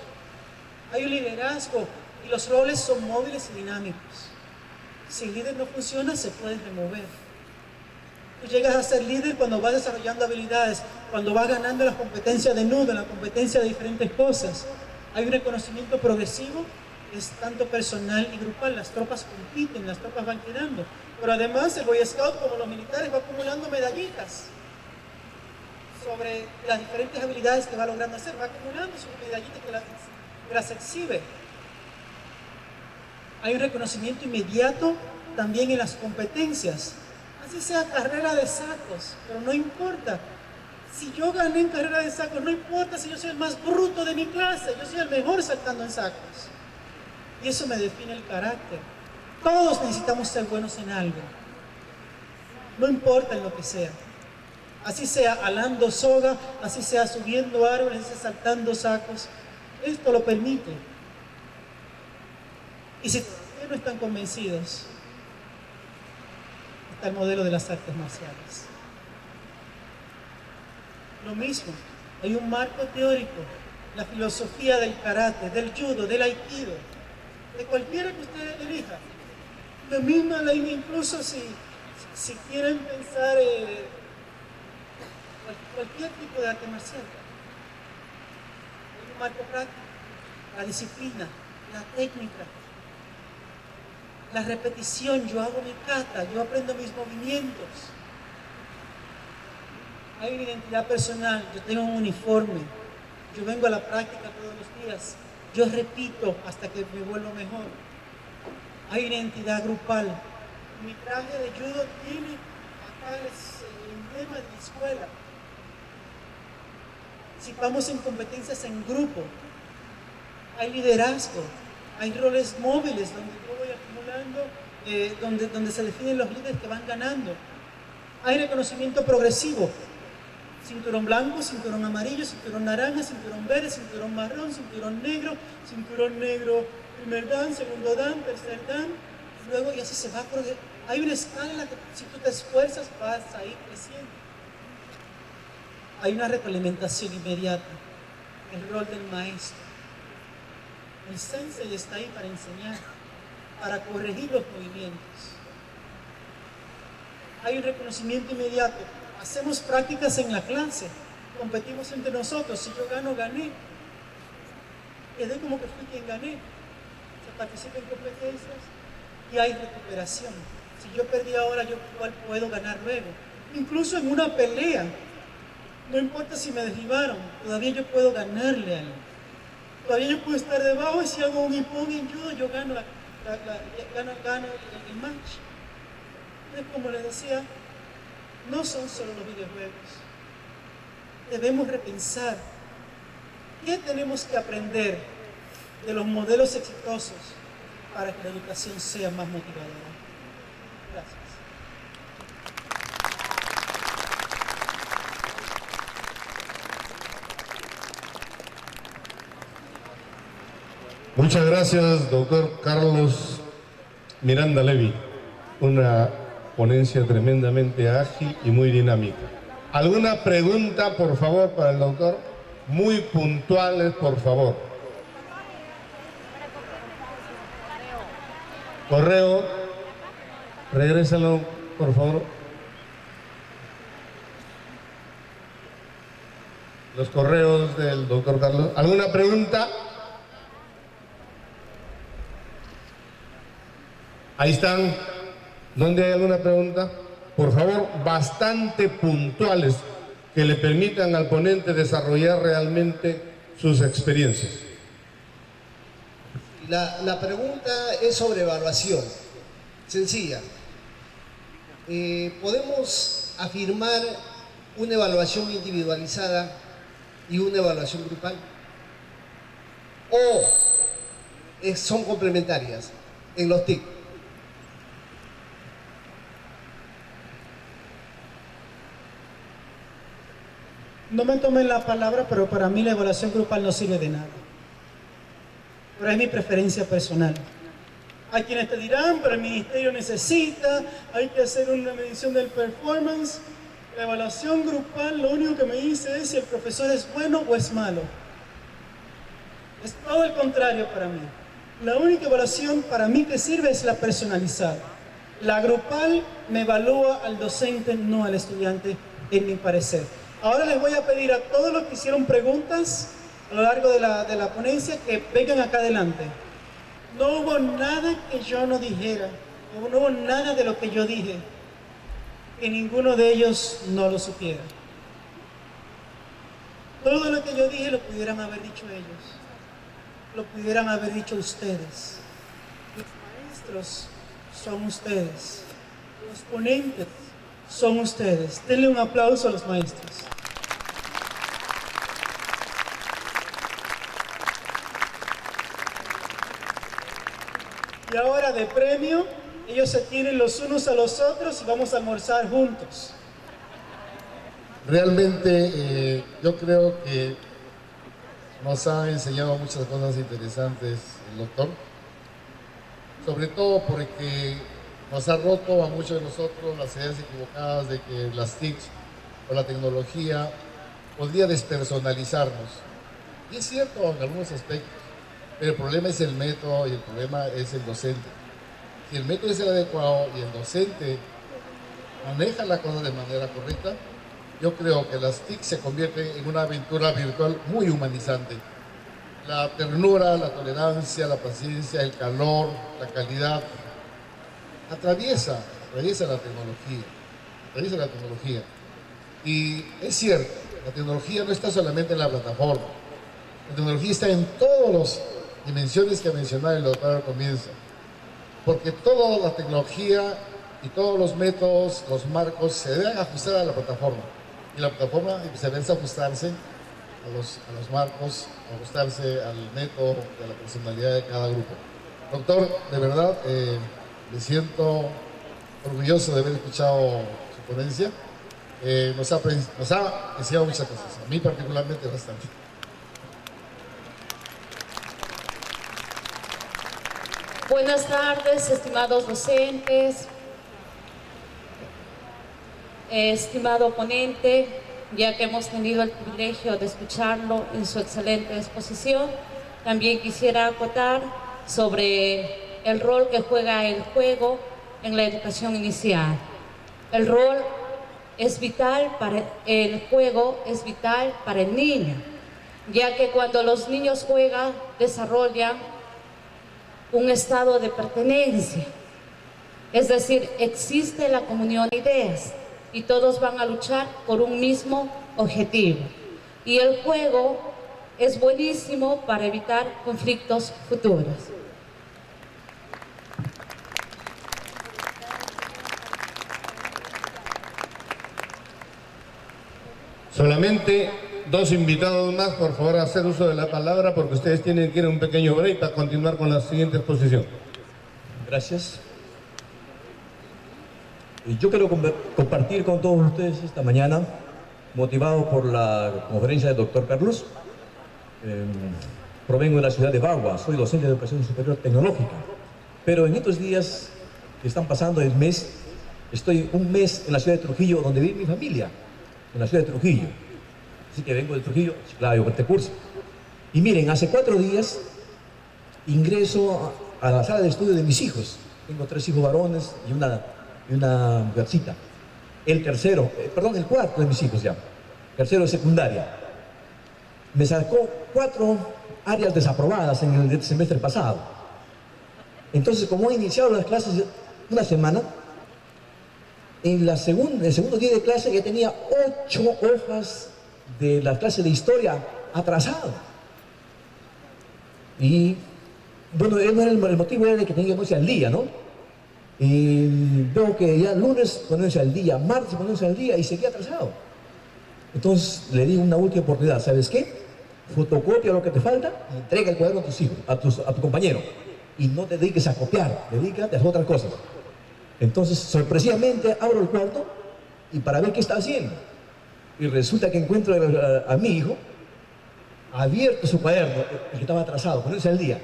Hay un liderazgo y los roles son móviles y dinámicos. Si el líder no funciona, se puede remover. Tú llegas a ser líder cuando vas desarrollando habilidades, cuando vas ganando las competencias de nudo, la competencia de diferentes cosas. Hay un reconocimiento progresivo, es tanto personal y grupal. Las tropas compiten, las tropas van quedando. Pero además el Boy Scout, como los militares, va acumulando medallitas sobre las diferentes habilidades que va logrando hacer. Va acumulando sus medallitas que las exhibe. Hay un reconocimiento inmediato también en las competencias. Así sea carrera de sacos, pero no importa. Si yo gané en carrera de sacos, no importa si yo soy el más bruto de mi clase, yo soy el mejor saltando en sacos. Y eso me define el carácter. Todos necesitamos ser buenos en algo. No importa en lo que sea. Así sea alando soga, así sea subiendo árboles, así sea saltando sacos. Esto lo permite. Y si todavía no están convencidos, está el modelo de las artes marciales. Lo mismo, hay un marco teórico, la filosofía del karate, del judo, del aikido, de cualquiera que usted elija. La misma ley, incluso si quieren pensar cualquier tipo de arte marcial. Hay un marco práctico, la disciplina, la técnica. La repetición, yo hago mi kata, yo aprendo mis movimientos. Hay una identidad personal, yo tengo un uniforme, yo vengo a la práctica todos los días, yo repito hasta que me vuelvo mejor. Hay una identidad grupal. Mi traje de judo tiene acá el emblema de la escuela. Si vamos en competencias en grupo, hay liderazgo, hay roles móviles donde yo voy acumulando, donde se definen los líderes que van ganando. Hay reconocimiento progresivo. Cinturón blanco, cinturón amarillo, cinturón naranja, cinturón verde, cinturón marrón, cinturón negro, primer dan, segundo dan, tercer dan, luego y así se va. Hay una escala en la que si tú te esfuerzas vas a ir creciendo. Hay una retroalimentación inmediata, el rol del maestro. El sensei está ahí para enseñar, para corregir los movimientos. Hay un reconocimiento inmediato. Hacemos prácticas en la clase, competimos entre nosotros. Si yo gano, gané. Quedé como que fui quien gané. Se participa en competencias y hay recuperación. Si yo perdí ahora, yo igual puedo ganar luego. Incluso en una pelea, no importa si me derribaron, todavía yo puedo ganarle a alguien. Todavía yo puedo estar debajo y si hago un ippon en judo, yo gano, gano el match. Entonces, como les decía, no son solo los videojuegos. Debemos repensar qué tenemos que aprender de los modelos exitosos para que la educación sea más motivadora. Gracias. Muchas gracias, doctor Carlos Miranda Levy. Una ponencia tremendamente ágil y muy dinámica. ¿Alguna pregunta, por favor, para el doctor? Muy puntuales, por favor. Correo, regrésalo, por favor. Los correos del doctor Carlos. ¿Alguna pregunta? Ahí están. ¿Dónde hay alguna pregunta? Por favor, bastante puntuales, que le permitan al ponente desarrollar realmente sus experiencias. La pregunta es sobre evaluación. Sencilla. ¿Podemos afirmar una evaluación individualizada y una evaluación grupal? ¿O son complementarias en los TIC? No me tomen la palabra, pero para mí la evaluación grupal no sirve de nada. Pero es mi preferencia personal. Hay quienes te dirán, pero el ministerio necesita, hay que hacer una medición del performance. La evaluación grupal lo único que me dice es si el profesor es bueno o es malo. Es todo el contrario para mí. La única evaluación para mí que sirve es la personalizada. La grupal me evalúa al docente, no al estudiante, en mi parecer. Ahora les voy a pedir a todos los que hicieron preguntas a lo largo de la ponencia que vengan acá adelante. No hubo nada que yo no dijera, no hubo nada de lo que yo dije que ninguno de ellos no lo supiera. Todo lo que yo dije lo pudieran haber dicho ellos, lo pudieran haber dicho ustedes. Los maestros son ustedes, los ponentes son ustedes. Denle un aplauso a los maestros. Y ahora de premio, ellos se tienen los unos a los otros y vamos a almorzar juntos. Realmente yo creo que nos ha enseñado muchas cosas interesantes el doctor, sobre todo porque nos ha roto a muchos de nosotros las ideas equivocadas de que las TICs o la tecnología podría despersonalizarnos. Y es cierto en algunos aspectos, pero el problema es el método y el problema es el docente. Si el método es el adecuado y el docente maneja la cosa de manera correcta, yo creo que las TIC se convierten en una aventura virtual muy humanizante. La ternura, la tolerancia, la paciencia, el calor, la calidad, atraviesa la tecnología. Y es cierto, la tecnología no está solamente en la plataforma. La tecnología está en todas las dimensiones que mencionaba el doctor al comienzo. Porque toda la tecnología y todos los métodos, los marcos, se deben ajustar a la plataforma. Y la plataforma se debe ajustarse a los marcos, ajustarse al método, a la personalidad de cada grupo. Doctor, de verdad, me siento orgulloso de haber escuchado su ponencia. Nos ha enseñado muchas cosas, a mí particularmente bastante. Buenas tardes, estimados docentes, estimado ponente, ya que hemos tenido el privilegio de escucharlo en su excelente exposición. También quisiera acotar sobre el rol que juega el juego en la educación inicial. El rol es vital para el juego, es vital para el niño, ya que cuando los niños juegan, desarrollan un estado de pertenencia. Es decir, existe la comunión de ideas y todos van a luchar por un mismo objetivo. Y el juego es buenísimo para evitar conflictos futuros. Solamente dos invitados más, por favor, a hacer uso de la palabra porque ustedes tienen que ir a un pequeño break para continuar con la siguiente exposición. Gracias. Yo quiero compartir con todos ustedes esta mañana, motivado por la conferencia del doctor Carlos. Provengo de la ciudad de Bagua, soy docente de educación superior tecnológica, pero en estos días que están pasando el mes, estoy un mes en la ciudad de Trujillo, donde vive mi familia, en la ciudad de Trujillo. Así que vengo de Trujillo, Chiclayo, Huertecurso. Y miren, hace 4 días ingreso a la sala de estudio de mis hijos. Tengo 3 hijos varones y una mujercita. El cuarto de mis hijos ya. Tercero de secundaria. Me sacó 4 áreas desaprobadas en el semestre pasado. Entonces, como he iniciado las clases una semana, en el segundo día de clase ya tenía 8 hojas de la clase de historia atrasado. Y bueno, el motivo era de que tenía que ponerse al día, ¿no? Y veo que ya lunes ponerse al día, martes ponerse al día y seguía atrasado. Entonces le di una última oportunidad. ¿Sabes qué? Fotocopia lo que te falta y entrega el cuaderno a tus hijos, a tu compañero. Y no te dediques a copiar, dedícate a hacer otras cosas. Entonces, sorpresivamente, abro el cuarto y para ver qué está haciendo. Y resulta que encuentro a mi hijo abierto su cuaderno, el que estaba atrasado, ponerse al día.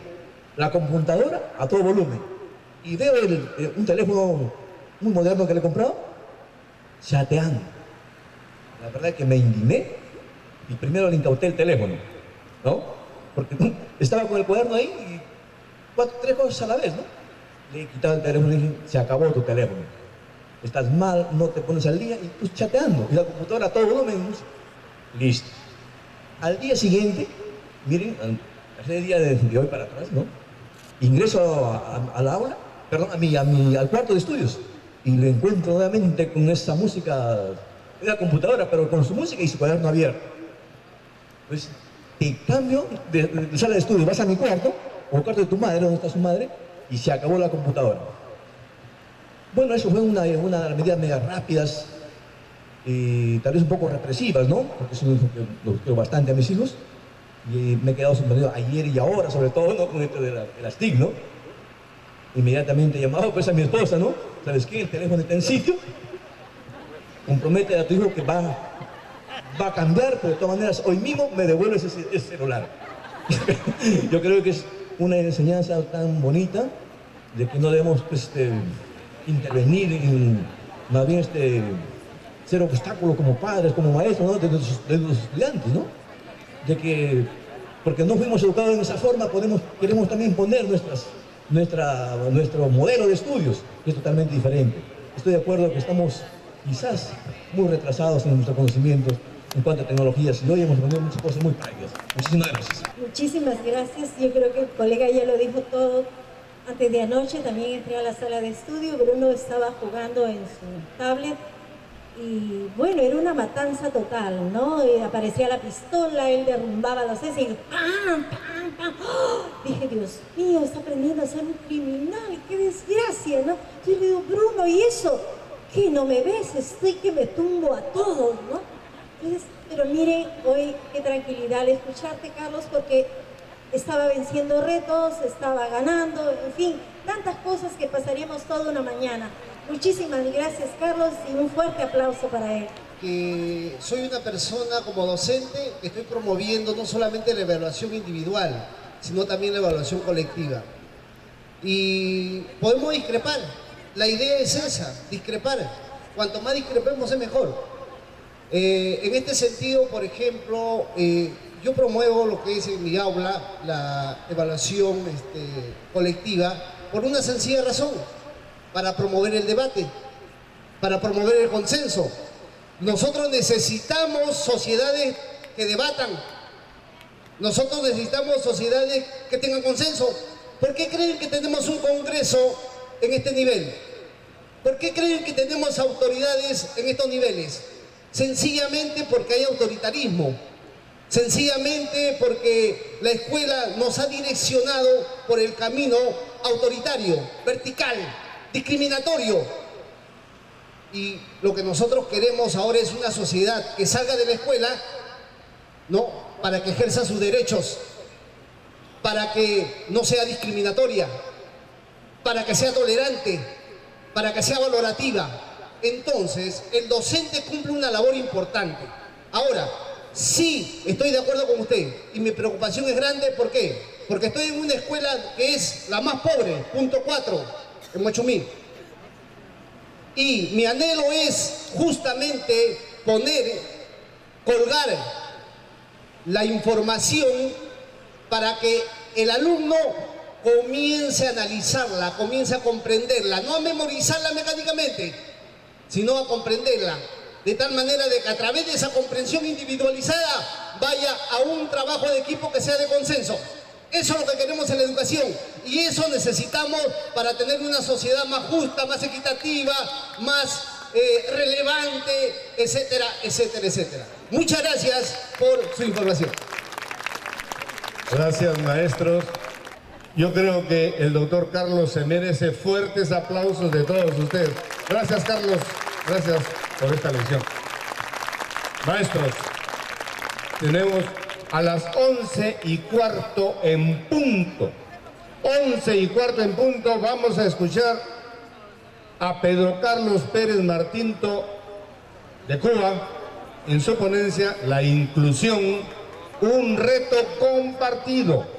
La computadora a todo volumen. Y veo un teléfono muy moderno que le he comprado, chateando. La verdad es que me indigné y primero le incauté el teléfono, ¿no? Porque estaba con el cuaderno ahí y 3 cosas a la vez, ¿no? Le he quitado el teléfono y le dije, se acabó tu teléfono. Estás mal, no te pones al día y tú chateando. Y la computadora a todo volumen, listo. Al día siguiente, miren, al día de hoy para atrás, ¿no? Ingreso a la aula, perdón, al cuarto de estudios y le encuentro nuevamente con esa música, la computadora, pero con su música y su cuaderno abierto. Pues te cambio de sala de estudio, vas a mi cuarto, o al cuarto de tu madre, donde está su madre, y se acabó la computadora. Bueno, eso fue una de las medidas medias rápidas y tal vez un poco represivas, ¿no? Porque eso lo quiero bastante a mis hijos y me he quedado sorprendido ayer y ahora, sobre todo, ¿no? Con esto de las TIC, ¿no? Inmediatamente he llamado pues a mi esposa, ¿no? ¿Sabes qué? El teléfono está en sitio. Compromete a tu hijo que va a cambiar, pero de todas maneras hoy mismo me devuelves ese celular. Yo creo que es una enseñanza tan bonita de que no debemos pues, intervenir en, más bien ser obstáculos como padres, como maestros, ¿no? de los estudiantes, ¿no? De que, porque no fuimos educados de esa forma, queremos también poner nuestro modelo de estudios, que es totalmente diferente. Estoy de acuerdo que estamos quizás muy retrasados en nuestros conocimientos en cuanto a tecnologías y hoy hemos aprendido muchas cosas muy prácticas. Muchísimas gracias. Muchísimas gracias. Yo creo que el colega ya lo dijo todo. Antes de anoche también entré a la sala de estudio, Bruno estaba jugando en su tablet y bueno, era una matanza total, ¿no? Y aparecía la pistola, él derrumbaba los sesos y ¡pam, pam, pam! ¡Oh! Dije, Dios mío, está aprendiendo a ser un criminal, qué desgracia, ¿no? Yo le digo, Bruno, ¿y eso? ¿Qué, no me ves? Estoy que me tumbo a todos, ¿no? Entonces, pero mire, hoy qué tranquilidad al escucharte, Carlos, porque estaba venciendo retos, estaba ganando, en fin, tantas cosas que pasaríamos toda una mañana. Muchísimas gracias, Carlos, y un fuerte aplauso para él. Que soy una persona como docente que estoy promoviendo no solamente la evaluación individual, sino también la evaluación colectiva. Y podemos discrepar, la idea es esa, discrepar. Cuanto más discrepemos es mejor. En este sentido, por ejemplo, yo promuevo lo que es en mi aula la evaluación colectiva por una sencilla razón, para promover el debate, para promover el consenso. Nosotros necesitamos sociedades que debatan, nosotros necesitamos sociedades que tengan consenso. ¿Por qué creen que tenemos un congreso en este nivel? ¿Por qué creen que tenemos autoridades en estos niveles? Sencillamente porque hay autoritarismo, sencillamente porque la escuela nos ha direccionado por el camino autoritario, vertical, discriminatorio. Y lo que nosotros queremos ahora es una sociedad que salga de la escuela, ¿no?, para que ejerza sus derechos, para que no sea discriminatoria, para que sea tolerante, para que sea valorativa. Entonces, el docente cumple una labor importante. Ahora, sí, estoy de acuerdo con usted y mi preocupación es grande. ¿Por qué? Porque estoy en una escuela que es la más pobre, punto 4, en Mochumí. Y mi anhelo es justamente colgar la información para que el alumno comience a analizarla, comience a comprenderla, no a memorizarla mecánicamente, sino a comprenderla, de tal manera de que a través de esa comprensión individualizada vaya a un trabajo de equipo que sea de consenso. Eso es lo que queremos en la educación y eso necesitamos para tener una sociedad más justa, más equitativa, más relevante, etcétera, etcétera, etcétera. Muchas gracias por su información. Gracias, maestros. Yo creo que el doctor Carlos se merece fuertes aplausos de todos ustedes. Gracias, Carlos. Gracias por esta lección. Maestros, tenemos a las 11:15 en punto. 11:15 en punto, vamos a escuchar a Pedro Carlos Pérez Martinto de Cuba en su ponencia La inclusión, un reto compartido.